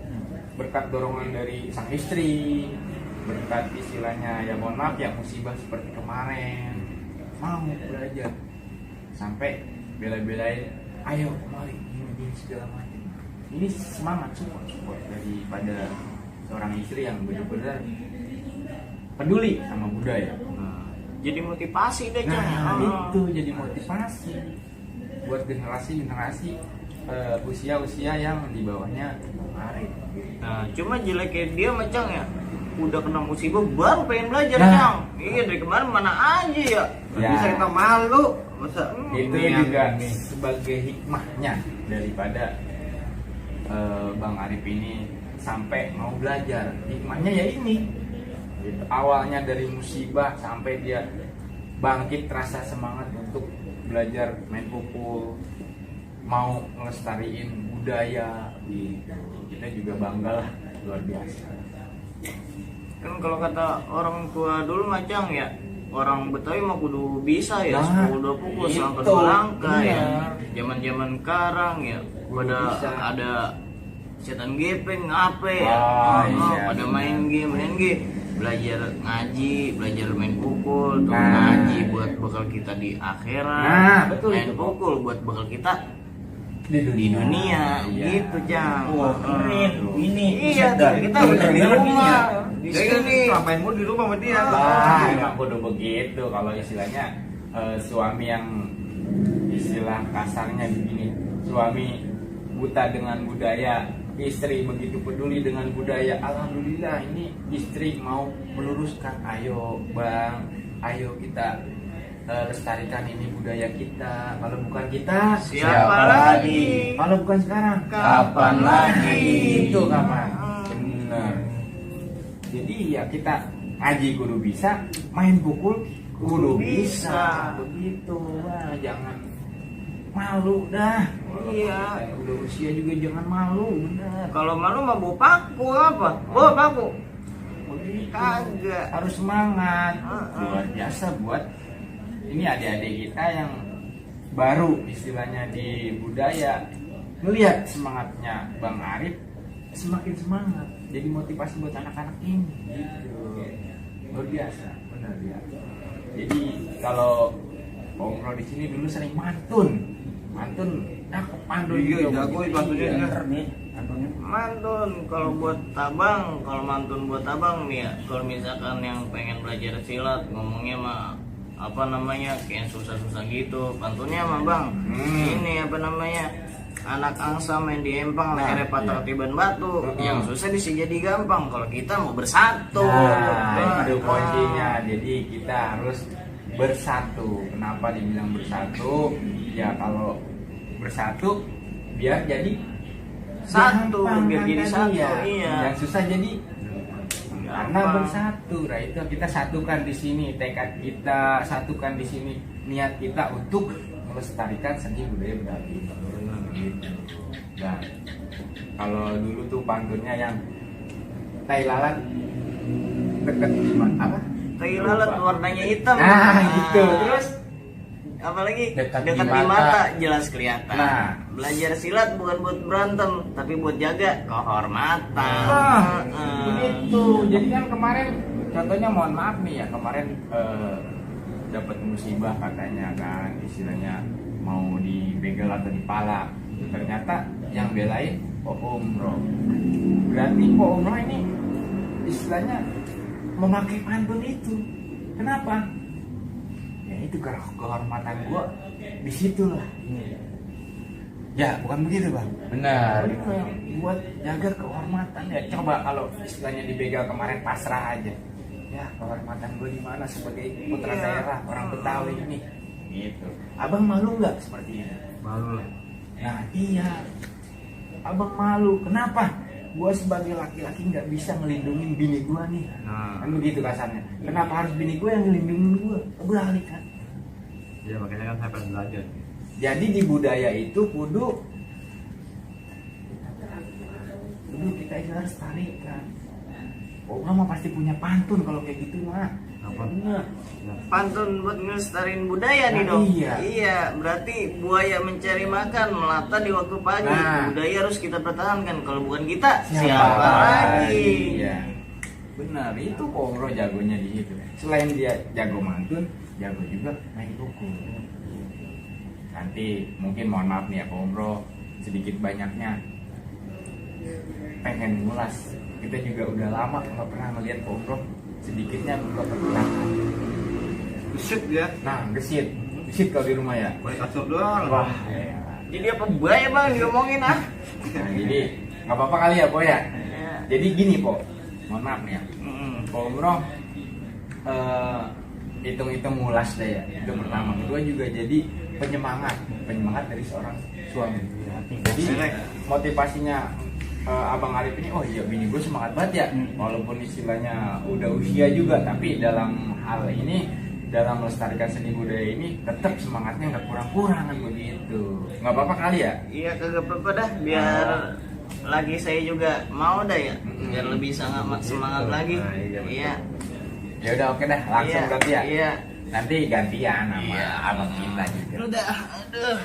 Speaker 5: berkat dorongan dari sang istri, berkat istilahnya ya mohon maaf ya musibah seperti kemarin, mau belajar sampai bela-belain ayo kemari ini segala macam. Ini semangat support daripada seorang istri yang benar-benar peduli sama budaya.
Speaker 4: Jadi motivasi deh Cang.
Speaker 5: Nah itu jadi motivasi buat generasi usia yang di bawahnya kemarin.
Speaker 4: Nah, cuma jeleknya dia macam ya udah kena musibah baru pengen belajar
Speaker 5: Nah.
Speaker 4: Cang. Iya dari kemarin mana aja ya.
Speaker 5: Ya.
Speaker 2: Bisa kita malu. Masa
Speaker 5: Itu juga sebagai hikmahnya daripada Bang Arif ini sampai mau belajar. Hikmahnya ya ini gitu. Awalnya dari musibah sampai dia bangkit rasa semangat untuk belajar main pukul, mau ngelestariin budaya gitu. Kita juga bangga lah, luar biasa.
Speaker 4: Kan kalau kata orang tua dulu macam ya
Speaker 3: orang Betawi mah kudu bisa ya,
Speaker 5: Nah,
Speaker 3: 10-20
Speaker 5: itu,
Speaker 3: sampai langka ya.
Speaker 5: benar.
Speaker 3: Zaman-zaman sekarang ya pada
Speaker 5: bisa.
Speaker 3: ada setan gepeng apa ya.
Speaker 5: Wah, iya,
Speaker 3: pada
Speaker 5: benar.
Speaker 3: main game, belajar ngaji, belajar main pukul, terus
Speaker 5: Nah.
Speaker 3: ngaji buat bekal kita di akhirat.
Speaker 5: Nah, betul
Speaker 3: main
Speaker 5: itu.
Speaker 3: pukul buat bekal kita
Speaker 5: Di
Speaker 3: di dunia,
Speaker 5: Iya.
Speaker 3: gitu Jang.
Speaker 6: Wah, keren. Ini
Speaker 3: Iya,
Speaker 6: buset dah.
Speaker 3: kita
Speaker 6: Ini
Speaker 3: udah di
Speaker 6: bener-bener
Speaker 3: rumah.
Speaker 6: ya.
Speaker 3: Di
Speaker 6: Saya
Speaker 3: sini.
Speaker 6: selamain mulu di rumah sama dia.
Speaker 5: Ah, emang kudu begitu kalau istilahnya suami yang istilah kasarnya begini, suami buta dengan budaya, istri begitu peduli dengan budaya. Alhamdulillah ini istri mau meluruskan, ayo bang, ayo kita lestarikan ini budaya kita. Kalau bukan kita
Speaker 3: Siapa lagi?
Speaker 5: Kalau bukan sekarang
Speaker 3: Kapan lagi?
Speaker 5: Itu kapan? Bener. Jadi ya kita ngaji kudu bisa, main pukul kudu bisa. Begitu, wah jangan malu dah.
Speaker 3: Iya.
Speaker 5: Udah usia juga jangan malu, bener.
Speaker 3: Kalau malu mah bawa paku apa? Bawa paku.
Speaker 5: Begitu.
Speaker 3: Kagak.
Speaker 5: Harus semangat.
Speaker 3: Heeh.
Speaker 5: Luar biasa buat ini adik-adik kita yang baru istilahnya di budaya, melihat semangatnya Bang Arif semakin semangat, jadi motivasi buat anak-anak ini gitu. Luar biasa, benar ya. Jadi kalau Om Bro di sini dulu sering mantun cakep pantun
Speaker 6: Iya,
Speaker 5: juga
Speaker 6: jago
Speaker 5: begitu.
Speaker 6: pantunnya.
Speaker 5: Iya.
Speaker 6: Bener nih. Pantunnya.
Speaker 3: Mantun kalau buat tabang, kalau mantun buat tabang nih ya. Kalau misalkan yang pengen belajar silat ngomongnya mah apa namanya kayak susah-susah gitu. Pantunnya mah Bang. Ini apa namanya? Anak angsa main di empang, lehernya patah tiban batu. Yang susah bisa jadi gampang kalau kita mau bersatu.
Speaker 5: Nah, itu kuncinya. Jadi kita harus bersatu. Kenapa dibilang bersatu? Ya kalau bersatu biar jadi
Speaker 3: Satu,
Speaker 5: gampang
Speaker 3: biar
Speaker 5: kan
Speaker 3: jadi
Speaker 5: tadi
Speaker 3: satu,
Speaker 5: ya.
Speaker 3: iya.
Speaker 5: Yang susah jadi karena
Speaker 3: Gampang.
Speaker 5: bersatu. Nah itu kita satukan di sini tekad kita, satukan di sini niat kita untuk melestarikan seni budaya Betawi. Gitu. Nah, kalau dulu tuh pantunnya yang tai lalat deket di mana? Apa?
Speaker 3: Tai lalat warnanya hitam.
Speaker 5: Nah, gitu. Terus
Speaker 3: apalagi
Speaker 1: Dekat
Speaker 3: dekat
Speaker 1: di
Speaker 3: di
Speaker 1: mata.
Speaker 3: mata jelas kelihatan.
Speaker 5: Nah.
Speaker 3: Belajar silat bukan buat berantem, tapi buat jaga kehormatan.
Speaker 5: Ah,
Speaker 3: Heeh.
Speaker 5: begitu. Jadi kan kemarin contohnya mohon maaf nih ya, kemarin dapat musibah katanya kan, istilahnya mau dibegal atau dipala. Ternyata yang belain Pak Umro. Berarti Pak Umro ini istilahnya memakai pantun itu. Kenapa? Ya itu kehormatan gua di situ lah. Ya bukan begitu bang.
Speaker 1: Benar.
Speaker 5: Itu yang buat jaga kehormatan ya. Coba kalau istilahnya dibegal kemarin pasrah aja. Ya kehormatan gue di mana sebagai putra daerah orang Betawi ini. Gitu. Abang malu nggak seperti ini?
Speaker 6: Malu lah.
Speaker 5: Nah iya. Abang malu. Kenapa? Gue sebagai laki-laki nggak bisa ngelindungin bini gue nih.
Speaker 6: Nah,
Speaker 5: Kan begitu kasarnya. Kenapa harus bini gue yang ngelindungin gue? Kebalik kan.
Speaker 6: ya makanya kan saya pengen belajar.
Speaker 5: Jadi di budaya itu kudu kita harus tarikan. Oh, mah pasti punya pantun kalau kayak gitu mah.
Speaker 6: Apa?
Speaker 5: Iya.
Speaker 3: Pantun buat ngelestariin budaya nih
Speaker 5: Nah,
Speaker 3: dong.
Speaker 5: iya.
Speaker 3: Iya, berarti buaya mencari makan melata di waktu pagi.
Speaker 5: Nah.
Speaker 3: Budaya harus kita pertahankan. Kalau bukan kita, siapa lagi?
Speaker 5: Iya. Benar, itu Kongro jagonya di situ. Selain dia jago mantun, jago juga main buku. Nanti mungkin mohon maaf nih ya Kongro, sedikit banyaknya pengen ngulas. Kita juga udah lama nggak pernah melihat Kongro sedikitnya buka perpustakaan.
Speaker 6: Buset ya.
Speaker 5: Nah, gesit kalau di rumah ya.
Speaker 6: Boleh kasut doang.
Speaker 5: Wah, ya.
Speaker 3: Jadi apa buaya Bang diomongin ah?
Speaker 5: Nah, jadi nggak apa-apa kali ya, Po ya.
Speaker 3: Ya.
Speaker 5: Jadi gini, Po. Mohon maaf nih ya. Po Bro, hitung-hitung ngulas deh ya. Itu pertama. Kedua juga jadi penyemangat dari seorang suami. Jadi motivasinya Abang Arif ini, oh iya bini gue semangat banget ya. Walaupun istilahnya udah usia juga, tapi dalam hal ini, dalam melestarikan seni budaya ini, tetap semangatnya nggak kurang-kurang kan begitu. Nggak apa-apa kali ya?
Speaker 3: Iya kagak apa-apa dah, biar lagi saya juga mau dah ya, biar lebih semangat lagi.
Speaker 5: Nah, iya, betul.
Speaker 3: Iya.
Speaker 5: Ya udah oke dah, langsung
Speaker 3: Iya,
Speaker 5: berarti ya.
Speaker 3: Iya.
Speaker 5: Nanti gantian sama
Speaker 3: Iya.
Speaker 5: abang kita juga.
Speaker 3: Udah, aduh.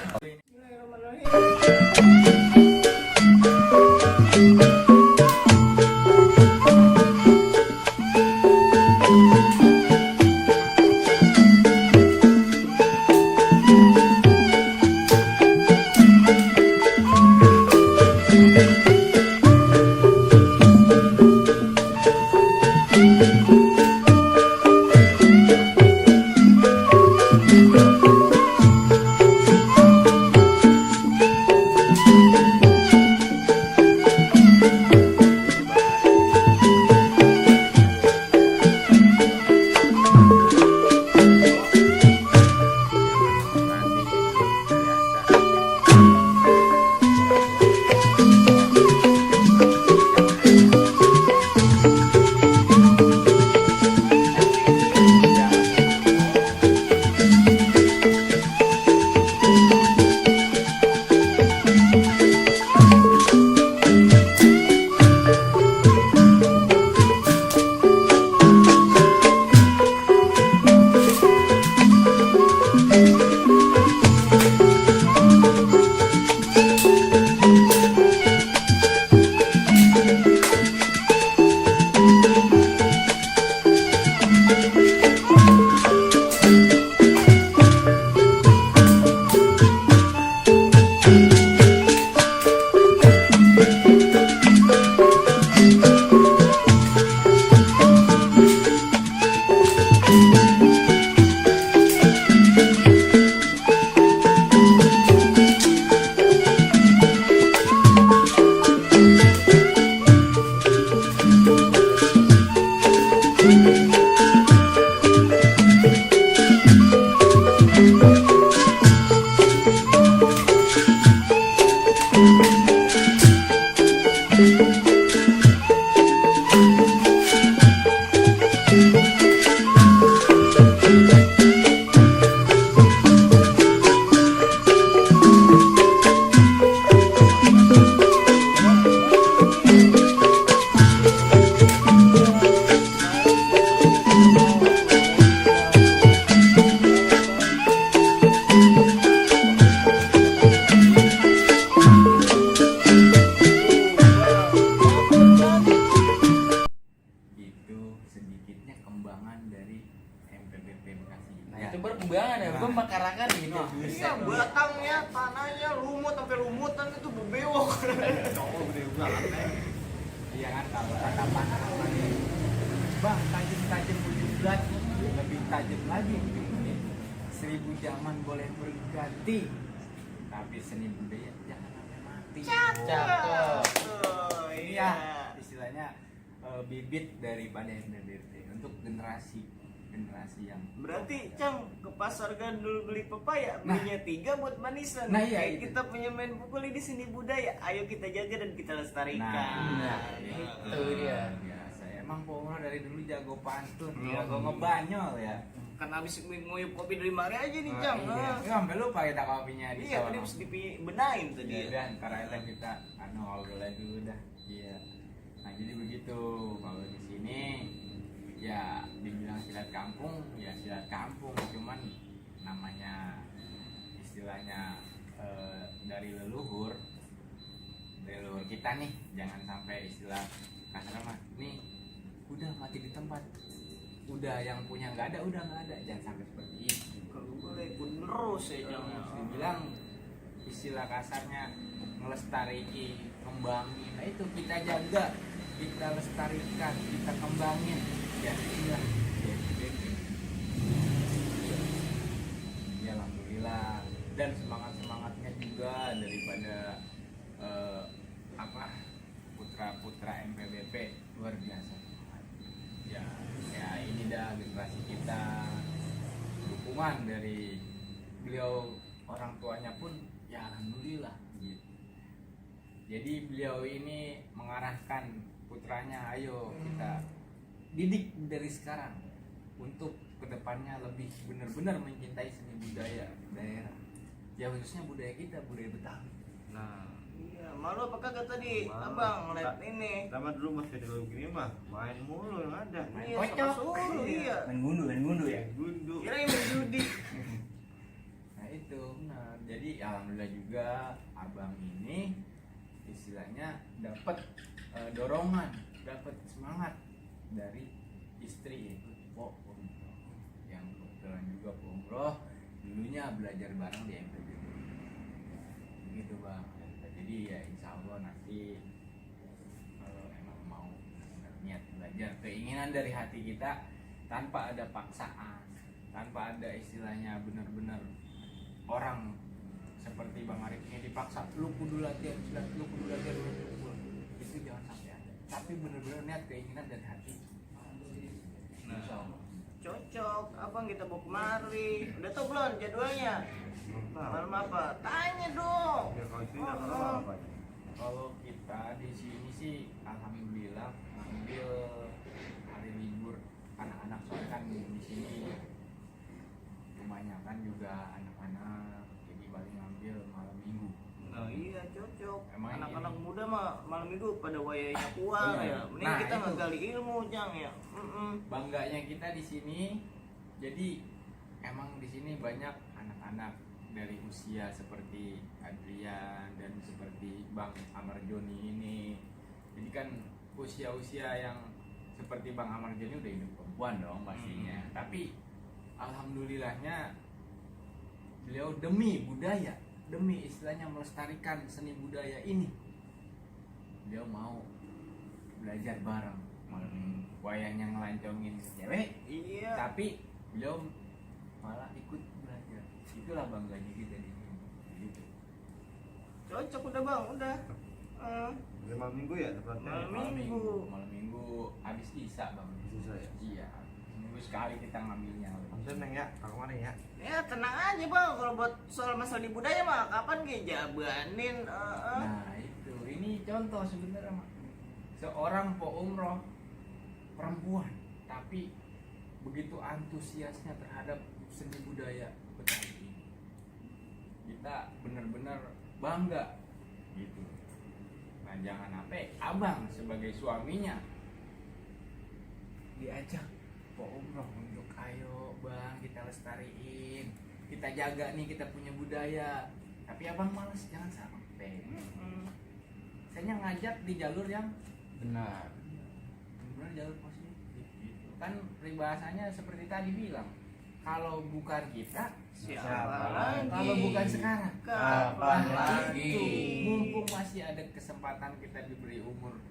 Speaker 5: Itu sedikitnya kembangan dari MPBP Bekasi.
Speaker 1: Nah, itu perkembangan ya, gua makarakan gitu.
Speaker 4: Iya, batangnya, tanahnya lumut sampai lumutan itu berbewok. Cowok gede banget.
Speaker 5: Iya kan, kalau kata lagi, bang tajam bulat, lebih tajam lagi. 1000 zaman boleh berganti, tapi seni budaya jangan sampai mati.
Speaker 1: Cakep.
Speaker 4: Oh,
Speaker 5: Ini
Speaker 4: iya.
Speaker 5: ya istilahnya bibit daripada MPBP untuk generasi yang
Speaker 4: Berarti Cang ke pasar Gandul beli pepaya,
Speaker 5: Nah.
Speaker 4: belinya 3 buat manisan.
Speaker 5: Nah, iya,
Speaker 4: Kayak
Speaker 5: itu.
Speaker 4: kita punya main pukul di sini budaya. Ayo kita jaga dan kita lestarikan.
Speaker 1: Nah,
Speaker 5: itu
Speaker 1: itu dia.
Speaker 5: biasa. Emang Pomro dari dulu jago pantun,
Speaker 4: Hmm.
Speaker 5: jago ngebanyol ya.
Speaker 4: Kan habis nguyup kopi dari mari aja nih
Speaker 5: Oh,
Speaker 4: Cang.
Speaker 5: iya.
Speaker 4: Ah.
Speaker 5: Ya, sampai lupa kita kopinya di
Speaker 4: Iya,
Speaker 5: sono.
Speaker 4: tadi harus dibenahin tadi.
Speaker 5: Ya udah, ntar aja kita ngobrol dulu dah. Iya. Nah jadi begitu. Kalau di sini ya dibilang silat kampung, ya silat kampung. Cuman namanya istilahnya dari leluhur kita nih, jangan sampai istilah kasar mah nih udah mati di tempat. Udah yang punya nggak ada, udah nggak ada. Jangan sampai seperti itu.
Speaker 4: Kalau boleh pun terus ya Cang.
Speaker 5: Dibilang istilah kasarnya ngelestarikan, kembangin. Nah itu kita jaga, kita lestarikan, kita kembangin. Ya inilah BPBP. Ya alhamdulillah. Dan semangatnya juga daripada putra-putra MPBP luar biasa. Ya ini dah generasi kita, dukungan dari beliau, orang tuanya pun ya alhamdulillah gitu. Jadi beliau ini mengarahkan putranya, ayo kita didik dari sekarang untuk kedepannya lebih benar-benar mencintai seni budaya daerah, ya khususnya budaya kita, budaya Betawi.
Speaker 4: Nah,
Speaker 3: Iya, malu apa kagak tadi?
Speaker 6: Malu.
Speaker 3: Abang ngeliat ini.
Speaker 6: Lama dulu masih dulu begini mah main mulu yang ada.
Speaker 3: Iya,
Speaker 1: kocok.
Speaker 3: sama suruh, iya.
Speaker 6: Main gundu ya. Gundu.
Speaker 3: Kira ini judi.
Speaker 5: Nah itu benar. Jadi alhamdulillah juga abang ini istilahnya dapat dorongan, dapat semangat dari istri yaitu Po Umroh, yang kebetulan juga Po Umroh dulunya belajar bareng di MPB. Begitu bang. Jadi ya insya Allah nanti kalau emang mau benar niat belajar, keinginan dari hati kita tanpa ada paksaan, tanpa ada istilahnya benar-benar orang seperti Bang Arif ini dipaksa, lu kudu latihan silat, lu kudu latihan pukul, itu jangan sampai ada. Tapi benar-benar niat keinginan dari hati. Insya Allah.
Speaker 3: Cocok, abang kita bawa kemari. Udah tau belum jadwalnya? Malam apa? Tanya dong.
Speaker 6: Ya kalau sini apa?
Speaker 5: Kalau kita di sini sih alhamdulillah ngambil hari libur anak-anak, soalnya kan di sini kebanyakan juga anak-anak, jadi paling ngambil malam minggu.
Speaker 3: Nah iya cocok.
Speaker 5: Emang
Speaker 3: Anak-anak
Speaker 5: ini-
Speaker 3: muda mah malam minggu pada wayanya kuat
Speaker 5: Bener.
Speaker 3: ya. Mending
Speaker 5: Nah,
Speaker 3: kita
Speaker 5: itu.
Speaker 3: ngegali ilmu Jang ya.
Speaker 5: Bangganya kita di sini, jadi emang di sini banyak anak-anak dari usia seperti Adrian dan seperti Bang Amar Joni ini. Jadi kan usia-usia yang seperti Bang Amar Joni udah hidup perempuan dong pastinya. Tapi alhamdulillahnya beliau demi budaya, demi istilahnya melestarikan seni budaya ini, beliau mau belajar bareng malam minggu. Wayangnya ngelancongin cewek,
Speaker 3: Iya.
Speaker 5: tapi beliau malah ikut belajar. Itulah bangganya kita di sini. Gitu.
Speaker 3: Cocok udah bang, udah.
Speaker 6: Udah malam minggu ya tepatnya.
Speaker 5: Malam minggu habis Isya bang.
Speaker 6: Bisa ya.
Speaker 5: Iya. Minggu sekali kita ngambilnya.
Speaker 6: Langsung neng ya, kang mana ya?
Speaker 3: Ya tenang aja bang, kalau buat soal masalah di budaya mah kapan kayak jabanin.
Speaker 5: Nah itu, ini contoh sebenarnya Mak. Seorang Po Umroh perempuan, tapi begitu antusiasnya terhadap seni budaya Betawi ini. Kita benar-benar bangga gitu. Nah jangan sampai abang sebagai suaminya diajak Po Umroh untuk ayo bang kita lestariin, kita jaga nih kita punya budaya. Tapi abang males, jangan sampai. Saya ngajak di jalur yang
Speaker 1: Benar.
Speaker 5: benar jalur positif gitu. Kan peribahasanya seperti tadi bilang, kalau bukan kita
Speaker 3: Siapa lagi?
Speaker 5: kalau bukan sekarang
Speaker 3: Kapan lagi?
Speaker 5: itu mumpung masih ada kesempatan kita diberi umur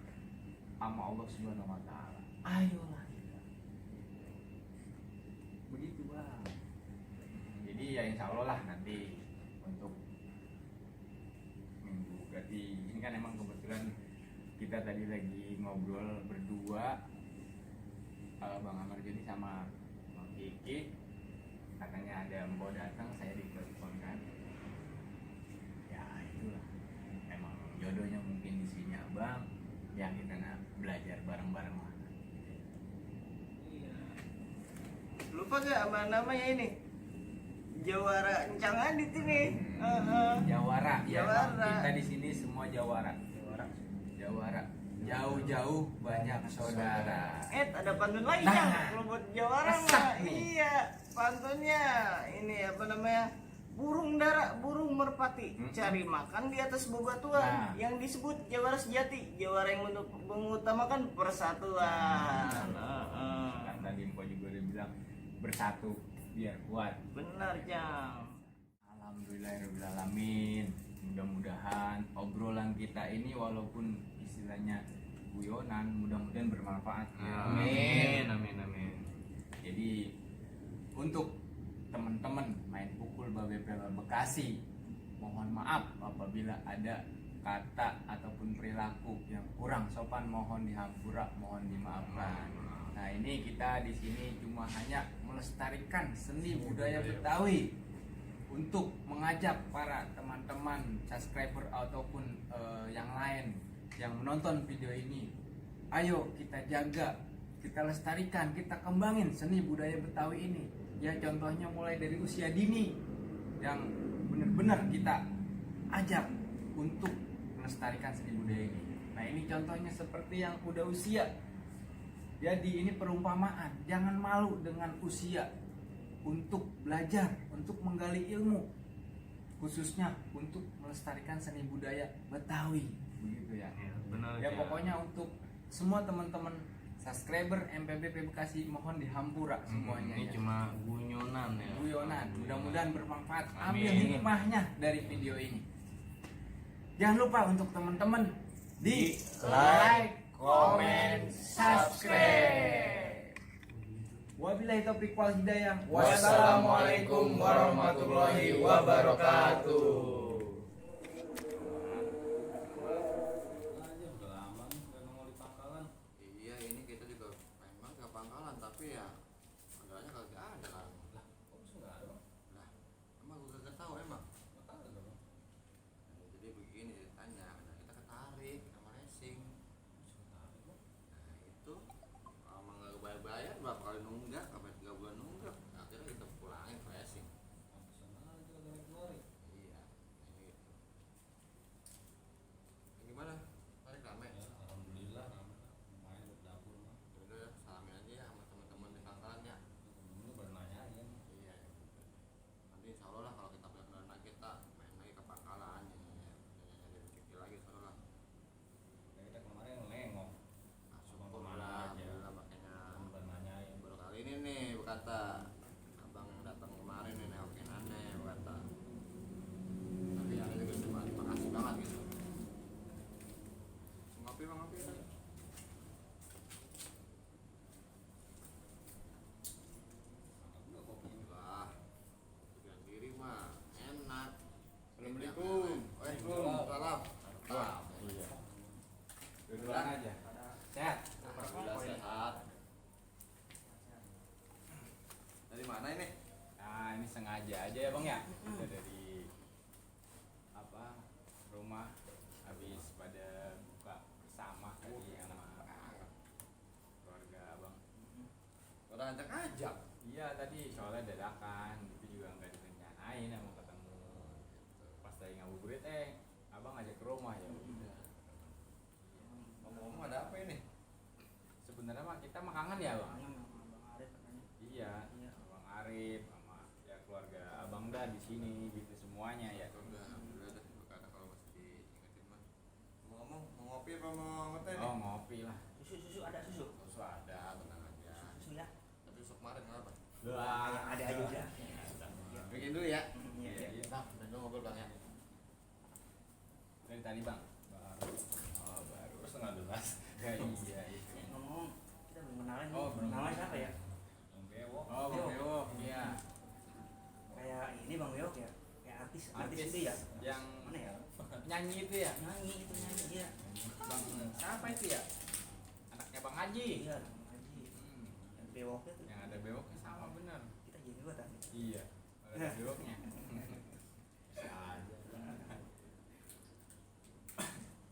Speaker 5: sama Allah Subhanahu wa taala, ayolah kita. Begitu bang. Jadi ya insya Allah lah nanti untuk minggu, berarti ini kan emang kebetulan kita tadi lagi ngobrol berdua, Bang Amar Joni sama Bang Kiki, katanya ada Mbok datang, saya ditelepon kan. Ya itulah, emang jodohnya mungkin di sini abang, ya kita belajar bareng-bareng lah.
Speaker 3: Lupa gak apa namanya ini? Jawara Encang Adit ini.
Speaker 5: Jawara, ya
Speaker 3: Jawara.
Speaker 5: Bang. Kita di sini semua Jawara. Jawara. Jauh-jauh banyak saudara.
Speaker 3: Ada pantun lagi
Speaker 5: Nah.
Speaker 3: Jang. Kalau buat Jawara
Speaker 5: Kesah
Speaker 3: mah
Speaker 5: nih.
Speaker 3: iya pantunnya ini apa namanya? Burung dara, burung merpati, cari makan di atas bebatuan.
Speaker 5: Nah.
Speaker 3: Yang disebut Jawara sejati, Jawara yang mengutamakan persatuan.
Speaker 5: Kan tadi Mpok juga udah bilang bersatu biar kuat.
Speaker 3: Benar Jang.
Speaker 5: Alhamdulillahirrahmanirrahim. Mudah-mudahan obrolan kita ini walaupun istilahnya guyonan, mudah-mudahan bermanfaat ya.
Speaker 6: Amin.
Speaker 5: Jadi untuk teman-teman main pukul Babepel Bekasi, mohon maaf apabila ada kata ataupun perilaku yang kurang sopan, mohon dihampura, mohon dimaafkan. Nah ini kita di sini cuma hanya melestarikan seni budaya Betawi untuk mengajak para teman-teman subscriber ataupun yang lain yang menonton video ini, ayo kita jaga, kita lestarikan, kita kembangin seni budaya Betawi ini. Ya contohnya mulai dari usia dini yang benar-benar kita ajak untuk melestarikan seni budaya ini. Nah ini contohnya seperti yang udah usia. Jadi ini perumpamaan, jangan malu dengan usia untuk belajar, untuk menggali ilmu, khususnya untuk melestarikan seni budaya Betawi, begitu ya.
Speaker 6: Benar.
Speaker 5: Ya pokoknya untuk semua teman-teman subscriber MPBP Bekasi mohon dihampura semuanya.
Speaker 6: Ini
Speaker 5: ya.
Speaker 6: cuma guyonan ya.
Speaker 5: Guyonan, mudah-mudahan bermanfaat.
Speaker 6: Amin.
Speaker 5: Ambil hikmahnya dari video ini. Jangan lupa untuk teman-teman di like, comment, subscribe. Wabillahi taufiq wal hidayah.
Speaker 1: Wassalamualaikum warahmatullahi wabarakatuh.
Speaker 2: Iya, ini kita juga memang ke Pangkalan, tapi ya modalnya kagak ada kan. Lah, kok bisa nggak ada, Bang? Lah, emang gue kagak tahu emang. Nah, jadi begini ceritanya, nah, kita ketarik sama racing. Nah itu kalau emang nggak bayar berapa kali nunggak, sampai 3 bulan nunggak, akhirnya kita pulangin ke racing. Iya, ini gitu. Gimana? Tarik rame?
Speaker 6: Alhamdulillah lumayan berdapur mah.
Speaker 2: Udah ya, salamin aja ya sama teman-teman di Pangkalan ya.
Speaker 6: Temen-temen pada nanyain.
Speaker 2: Iya, ya. Nanti insya Allah lah kalau kita punya kendaraan kita main lagi ke Pangkalan ya, nyari rezeki lagi insya Allah lah.
Speaker 6: Ya, kita kemarin nengok.
Speaker 2: Nah, syukur
Speaker 6: Kemana
Speaker 2: lah,
Speaker 6: aja.
Speaker 2: alhamdulillah makanya
Speaker 6: Temen pada nanyain.
Speaker 2: baru kali ini nih berkata abang datang kemarin nih nengokin aneh berkata. Tapi aneh juga cuma terima kasih banget gitu. Ngopi bang, ngopi tadi.
Speaker 6: Enggak kopi.
Speaker 2: Wah, bikin diri mah enak.
Speaker 5: Assalamualaikum.
Speaker 2: Waalaikumsalam. Wah,
Speaker 5: Iya. Duluan aja. Sehat.
Speaker 2: alhamdulillah sehat. Dari mana ini?
Speaker 5: Nah ini sengaja aja ya bang ya. Kita dari rumah habis pada buka bersama tadi sama keluarga abang.
Speaker 2: Orang ajak-ajak.
Speaker 5: Iya tadi soalnya dadakan, itu juga nggak direncanain mau ketemu. Pas lagi ngabuburit abang ngajak ke rumah ya udah.
Speaker 2: Ngomong-ngomong ada apa ini?
Speaker 5: Sebenarnya mah kita mah kangen ya bang.
Speaker 4: Kangen sama Bang Arif katanya.
Speaker 5: Iya, Bang Arif sama ya keluarga abang dah di sini gitu semuanya ya.
Speaker 2: Udah, alhamdulillah dah. Kata kalau masih diingetin mah. Ngomong, mau ngopi apa mau ngeteh nih?
Speaker 5: Oh ngopi lah.
Speaker 4: Susu ada susu.
Speaker 2: Susu ada, tenang aja.
Speaker 4: Susu ya.
Speaker 2: Tapi susu kemarin kenapa?
Speaker 4: Yang ada aja udah.
Speaker 2: Bikin dulu ya.
Speaker 4: Iya.
Speaker 5: Iya.
Speaker 2: Bang, dan dulu ngobrol bang ya.
Speaker 5: Dari tadi bang.
Speaker 6: Baru.
Speaker 5: Oh baru.
Speaker 6: Terus setengah 12.
Speaker 5: Ya, iya itu.
Speaker 4: Ngomong kita belum kenalan.
Speaker 5: Oh, belum.
Speaker 4: Namanya siapa ya?
Speaker 6: Yang bewok.
Speaker 5: Oh bang Bewok, iya.
Speaker 4: Kayak ini Bang Bewok ya. Kayak artis itu ya.
Speaker 5: Yang
Speaker 4: Mana ya?
Speaker 5: nyanyi itu ya.
Speaker 4: Nyanyi itu nyanyi ya.
Speaker 5: Bang siapa itu ya? Anaknya Bang Haji.
Speaker 4: Iya, Bang Haji.
Speaker 5: Hmm,
Speaker 4: Yang bewoknya tuh.
Speaker 5: yang ada bewoknya sama bener.
Speaker 4: Kita jadi juga tadi.
Speaker 5: Iya. Ada bewoknya. Bisa aja.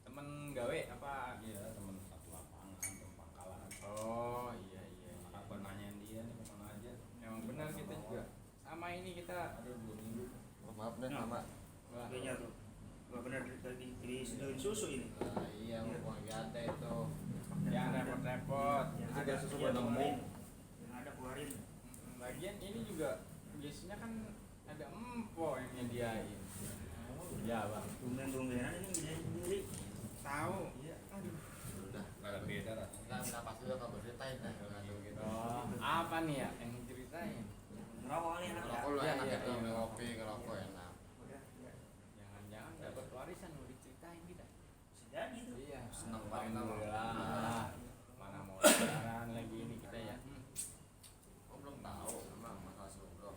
Speaker 5: Temen gawe apa?
Speaker 6: Iya, temen satu lapangan, temen Pangkalan.
Speaker 5: Oh iya.
Speaker 6: Apa nanyain dia nih kemana aja?
Speaker 5: Emang benar kita juga. Sama ini kita.
Speaker 6: Ada 2 minggu.
Speaker 2: Oh, maaf deh sama.
Speaker 5: Wah,
Speaker 4: Kayaknya tuh. Gak benar diseduhin susu ini.
Speaker 2: Nah, iya, mau lagi ada itu.
Speaker 5: yang repot-repot.
Speaker 4: Yang
Speaker 2: Itu
Speaker 4: ada
Speaker 2: susu
Speaker 4: iya,
Speaker 2: buat nemu.
Speaker 4: keluarin. Yang ada keluarin.
Speaker 5: Lagian ini juga biasanya kan ada empo yang nyediain. Iya bang.
Speaker 4: Tumben-tumbenan ini nyediain sendiri.
Speaker 5: Tahu.
Speaker 4: Iya. Aduh.
Speaker 2: Udah.
Speaker 6: Gak ada beda rasanya.
Speaker 2: Nah, minta pas dulu kalau beritain dah kalau gitu.
Speaker 5: Oh, apa nih ya yang diceritain?
Speaker 4: Ngerokok kali enak ya.
Speaker 2: Ngerokok lu
Speaker 5: Iya,
Speaker 2: enak
Speaker 5: iya,
Speaker 2: itu,
Speaker 5: iya.
Speaker 2: ngopi, ngerokok enak.
Speaker 4: Udah, ya.
Speaker 5: Jangan-jangan dapat warisan mau diceritain kita.
Speaker 4: Bisa jadi tuh.
Speaker 5: Iya.
Speaker 2: Seneng banget sama.
Speaker 5: Alhamdulillah. Mana mau lebaran lagi ini kita ya.
Speaker 2: Oh, belum tahu emang masalah sebelum.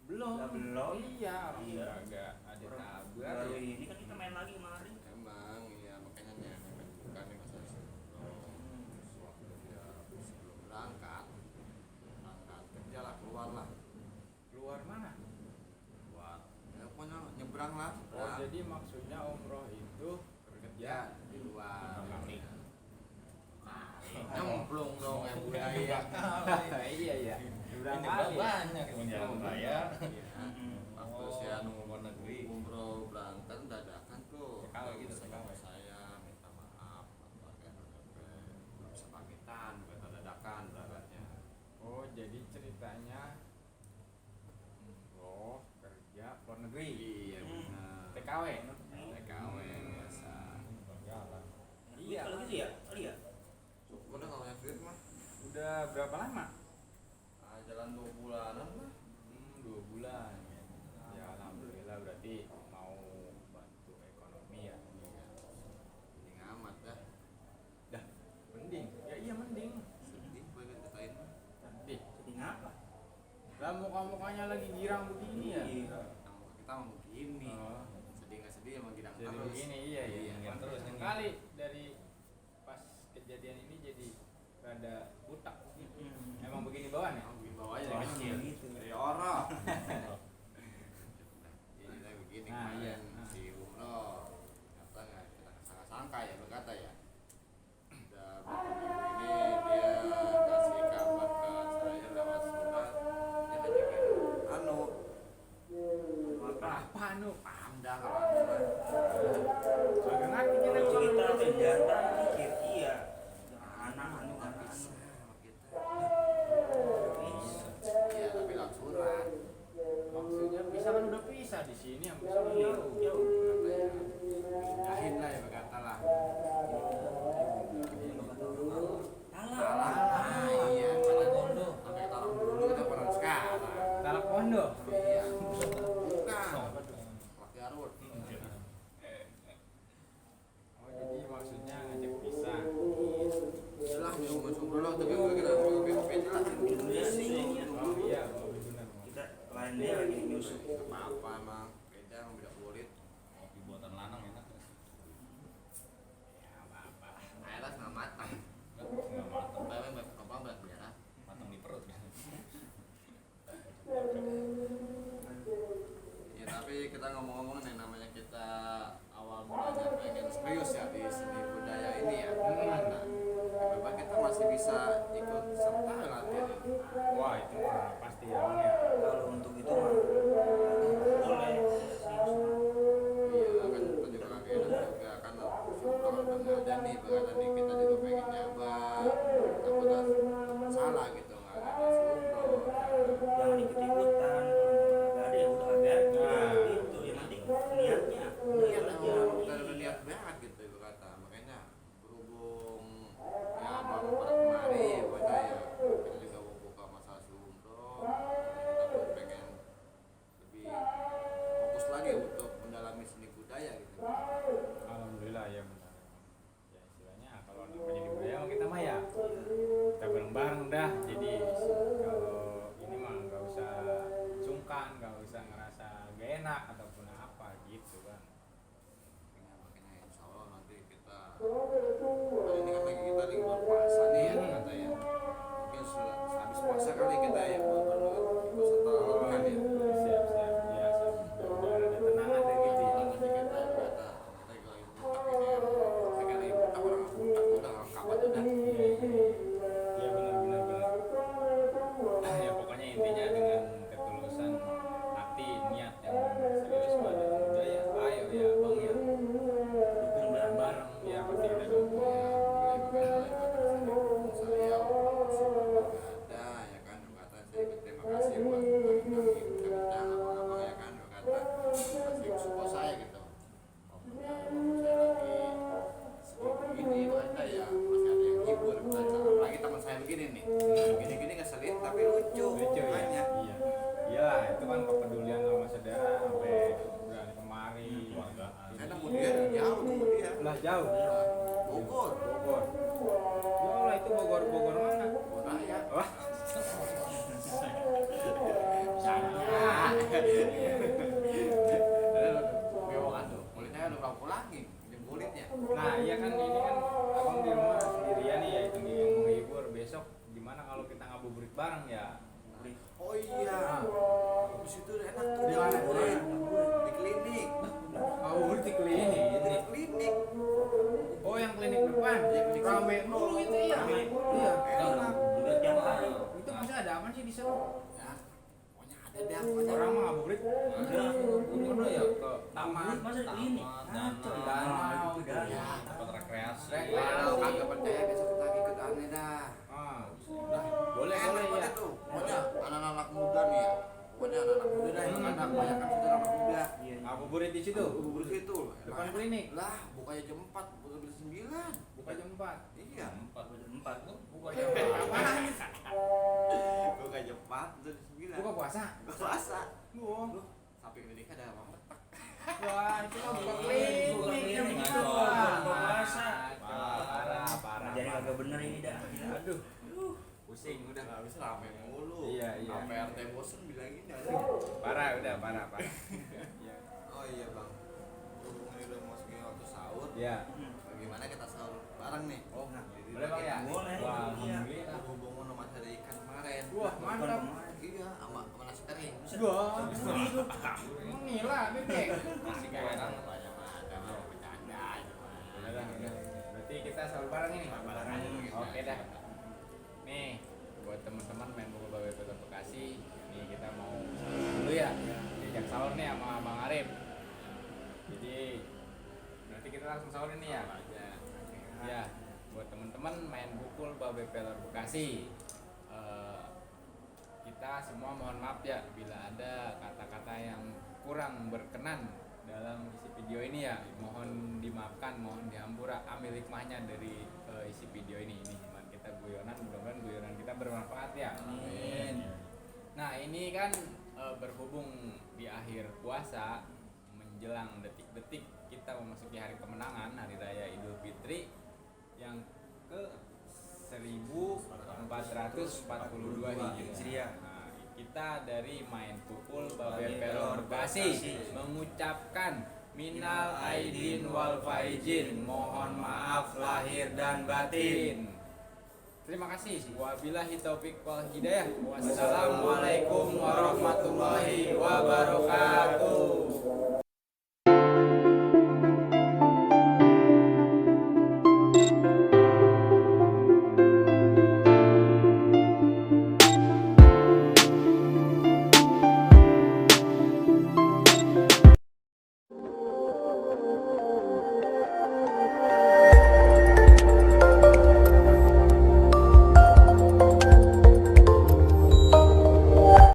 Speaker 5: Belum.
Speaker 4: Lah, belum.
Speaker 5: Iya. Orang
Speaker 4: Iya.
Speaker 5: agak ada kabar.
Speaker 4: Baru
Speaker 5: Ya.
Speaker 4: ini kan kita main lagi kemarin.
Speaker 2: Emang iya makanya nih bukan nih masalah sebelum. Waktu dia sebelum berangkat kerja lah, keluar lah.
Speaker 5: Keluar mana?
Speaker 2: Buat ya pokoknya nyebrang lah.
Speaker 5: Oh jadi maksudnya umroh itu kerja
Speaker 2: di luar.
Speaker 6: Kami.
Speaker 2: Nyemplung dong yang budaya.
Speaker 5: Iya iya. Udah
Speaker 6: Ini
Speaker 5: kali.
Speaker 6: banyak yang jalan raya.
Speaker 2: Waktu si
Speaker 6: Oh,
Speaker 2: anu
Speaker 6: luar negeri.
Speaker 2: umroh berangkat dadakan tuh.
Speaker 6: Sekali
Speaker 5: ceritanya umroh kerja luar negeri.
Speaker 2: Iya benar.
Speaker 5: TKW.
Speaker 2: TKW biasa.
Speaker 6: Iya kalau gitu ya, kali ya.
Speaker 2: Cukup udah kalau yang duit mah.
Speaker 5: Udah berapa lama?
Speaker 2: Jalan 2 bulanan lah.
Speaker 5: 2 bulan. Ya alhamdulillah berarti mau bantu ekonomi ya.
Speaker 2: Ini amat dah.
Speaker 5: Dah, mending. Ya iya mending.
Speaker 2: Sedih gue katain mah.
Speaker 5: Sedih.
Speaker 6: Jadi ngapa?
Speaker 5: Lah muka-mukanya lagi girang begini ya.
Speaker 6: Iya.
Speaker 2: Kita mau begini.
Speaker 5: Oh.
Speaker 2: Sedih nggak sedih emang gidang
Speaker 5: Jadi
Speaker 2: terus.
Speaker 5: begini iya ya.
Speaker 2: Iya,
Speaker 5: Terus
Speaker 2: terus.
Speaker 5: kali dari pas kejadian ini jadi rada butak. Emang begini bawaan ya?
Speaker 2: Emang begini bawahnya
Speaker 6: Oh,
Speaker 2: dari kecil.
Speaker 6: gitu.
Speaker 2: Dari orang. Ini kayak begini
Speaker 5: Nah,
Speaker 2: kemarin
Speaker 5: iya. Nah.
Speaker 2: si umroh. Kata nggak kita sangka ya berkata ya. Udah begini dia kasih kabar ke saya lewat surat. Dia ngajakin anu.
Speaker 5: Apa anu?
Speaker 2: Paham dah kalau anu mah.
Speaker 5: Agak ngerti kita
Speaker 6: Kalau cerita
Speaker 5: kalau
Speaker 6: tuh jantan mikir, iya. Anak anu
Speaker 2: Nggak
Speaker 6: anak
Speaker 2: bisa
Speaker 6: anu.
Speaker 2: sama kita.
Speaker 6: Bisa.
Speaker 2: Iya tapi lewat surat.
Speaker 5: maksudnya bisa kan udah pisah di sini yang bisa
Speaker 6: Iya,
Speaker 5: jauh.
Speaker 6: jauh.
Speaker 2: Katanya pindahin lah ya berkata lah.
Speaker 6: Salah.
Speaker 2: Salah, iya, salah gondo. Sampai taruh dulu kita pernah sekarang.
Speaker 5: Talak Pondo.
Speaker 2: Iya, bukan. Laki Garut.
Speaker 5: Oh jadi maksudnya ngajak pisah.
Speaker 2: Jelas nih umur dulu tuh gue kira gue jelasin dulu
Speaker 6: Iya,
Speaker 2: sih.
Speaker 6: iya.
Speaker 5: Oh iya, oh, benar.
Speaker 6: Kita lain dia lagi nyusup.
Speaker 2: Apa emang beda emang beda kulit.
Speaker 7: Kopi buatan lanang enak ya.
Speaker 5: Ya apa-apa.
Speaker 2: Airnya setengah matang.
Speaker 7: Enggak matang.
Speaker 2: Bawang apa berat merah.
Speaker 7: Matang di perut kan.
Speaker 2: Ya tapi kita ngomong-ngomong nih namanya kita awal mulanya pengen serius ya di seni budaya ini ya. Nah, memang kita masih bisa ikut serta latihan ini.
Speaker 5: Wah itu mah pasti ya Bang ya.
Speaker 6: Kalau untuk itu mah boleh serius mah.
Speaker 2: Iya kan kita juga kagak enak juga kan kalau kan ada nih berada nih kita juga pengen nyoba takutnya salah gitu nggak ada umroh.
Speaker 6: Jangan ikut-ikutan. Kalau nggak ada ya udah agak aja.
Speaker 5: Nah.
Speaker 6: Gitu. Yang penting niatnya.
Speaker 2: Iya,
Speaker 6: Niat aja.
Speaker 2: kita udah niat banget gitu ibu kata makanya berhubung ya mau pada kemari ya buat saya kita juga mau buka masalah umroh kita pun pengen lebih fokus lagi untuk mendalami seni budaya gitu.
Speaker 5: Alhamdulillah ya benar. Ya istilahnya kalau namanya di budaya mah kita mah ya kita bareng-bareng dah. Jadi kalau ini mah nggak usah sungkan, nggak usah ngerasa gak enak ataupun apa gitu kan.
Speaker 2: Makanya insya Allah nanti kita hari ini kan lagi kita lagi berpuasa nih ya kata ya mungkin habis puasa kali kita ya ikut serta latihan ya.
Speaker 5: Siap-siap ya biar ada tenangan deh gitu ya.
Speaker 2: Nanti kita kata kita lagi buka ini ya kita lagi buka orang buka udah kapan udah.
Speaker 5: Iya benar. Ya pokoknya intinya dengan ketulusan hati niat yang serius pada budaya. Ayo ya Bang ya.
Speaker 6: Dukung
Speaker 5: Bareng-bareng ya pasti kita dukung.
Speaker 2: Saya ada ya kan kata saya berterima kasih buat kami kerja abang-abang ya kan kata kasih support saya gitu. Saya lagi sedih begini kata ya masih ada yang hibur baca apalagi teman saya begini nih gini-gini ngeselin tapi lucu
Speaker 5: Lucu ya.
Speaker 2: makanya.
Speaker 5: Iya. Iya itu kan kepedulian sama saudara sampai berani kemari.
Speaker 2: Saya nemu dia jauh nemu dia
Speaker 5: Lah jauh.
Speaker 2: Bogor
Speaker 5: Bogor. Ya Allah itu Bogor mana?
Speaker 2: Bogor Raya.
Speaker 5: Wah.
Speaker 2: Bewokan tuh kulitnya udah berapa lagi ini kulitnya.
Speaker 5: Nah iya kan ini kan abang di rumah sendirian nih ya itu yang menghibur. Besok gimana kalau kita ngabuburit bareng ya?
Speaker 2: Oh iya, di situ enak tuh
Speaker 5: Di
Speaker 2: di
Speaker 5: mana?
Speaker 2: ngabuburit di klinik.
Speaker 5: Ngabuburit di klinik.
Speaker 2: Di klinik.
Speaker 5: Oh yang klinik depan.
Speaker 2: Iya, klinik
Speaker 5: Rame
Speaker 2: sini.
Speaker 5: dulu itu ya.
Speaker 6: Rame.
Speaker 5: Iya.
Speaker 2: Enak.
Speaker 6: Udah tiap hari.
Speaker 5: Itu masih ada apa sih di sana?
Speaker 2: Ya, pokoknya ada deh. Pokoknya.
Speaker 5: Orang mah ngabuburit.
Speaker 6: Udah.
Speaker 5: Udah ya ke taman.
Speaker 6: Masa di klinik? Ngaco.
Speaker 5: danau,
Speaker 6: Itu dah.
Speaker 2: Ya,
Speaker 7: Tempat rekreasi.
Speaker 2: kalau kagak percaya besok kita ikut aneh dah.
Speaker 5: Ah,
Speaker 1: Boleh ya.
Speaker 2: Pokoknya anak-anak muda nih ya. Pokoknya anak-anak muda dah yang anak banyak kan sudah anak muda.
Speaker 5: Ngabuburit di situ.
Speaker 2: Bubur situ.
Speaker 5: Depan klinik.
Speaker 2: Lah, bukanya jam 4, bukan jam 9.
Speaker 5: Buka jam 4.
Speaker 2: Iya.
Speaker 6: 4
Speaker 2: Buka jam 4. Buka jam 4, jam 9.
Speaker 5: Buka puasa.
Speaker 2: Buka puasa.
Speaker 5: Oh.
Speaker 2: Loh, sampai klinik ada apa?
Speaker 5: Wah, itu mah buka klinik yang begitu.
Speaker 6: puasa.
Speaker 5: Parah.
Speaker 6: Jadi kagak bener ini dah.
Speaker 5: Aduh. Pusing udah.
Speaker 2: Nggak bisa rame mulu.
Speaker 5: Iya.
Speaker 2: Sampai RT bosen bilangin aja.
Speaker 5: Parah. Iya.
Speaker 2: Oh iya bang, berhubung ini udah mau segini waktu sahur,
Speaker 5: Iya.
Speaker 2: bagaimana kita sahur bareng nih?
Speaker 5: Oh, boleh Bang ya?
Speaker 6: Boleh.
Speaker 5: Wah,
Speaker 6: Iya.
Speaker 5: alhamdulillah.
Speaker 2: Berhubung sama ada ikan kemarin.
Speaker 5: Wah, mantap.
Speaker 2: Iya, sama nasi kering.
Speaker 5: Wah, gila bebek. Masih kayak
Speaker 2: Enak banyak ada mau bercanda cuma.
Speaker 5: Udah. Berarti kita sahur bareng ini.
Speaker 2: Bareng aja nih.
Speaker 5: Oke dah. Nih, buat teman-teman main buku Babe Kota Bekasi, nih kita mau dulu ya. Diajak sahur nih sama Bang Arif. Jadi berarti kita langsung sahur ini ya. Ya, buat teman-teman main pukul Babe Pelor Bekasi. Kita semua mohon maaf ya bila ada kata-kata yang kurang berkenan dalam isi video ini ya. Mohon dimaafkan, mohon diampura, ambil hikmahnya dari isi video ini. Ini cuma kita guyonan, mudah-mudahan guyonan kita bermanfaat ya. Amin. Nah, ini kan berhubung di akhir puasa menjelang detik-detik kita memasuki hari kemenangan, hari raya Idul Fitri yang ke 1442 Hijriah. Nah, kita dari main pukul Babe Pelor Bekasi mengucapkan minal aidin wal faizin, mohon maaf lahir dan batin. Terima kasih. Wabillahi taufik wal hidayah. Wassalamualaikum warahmatullahi wabarakatuh.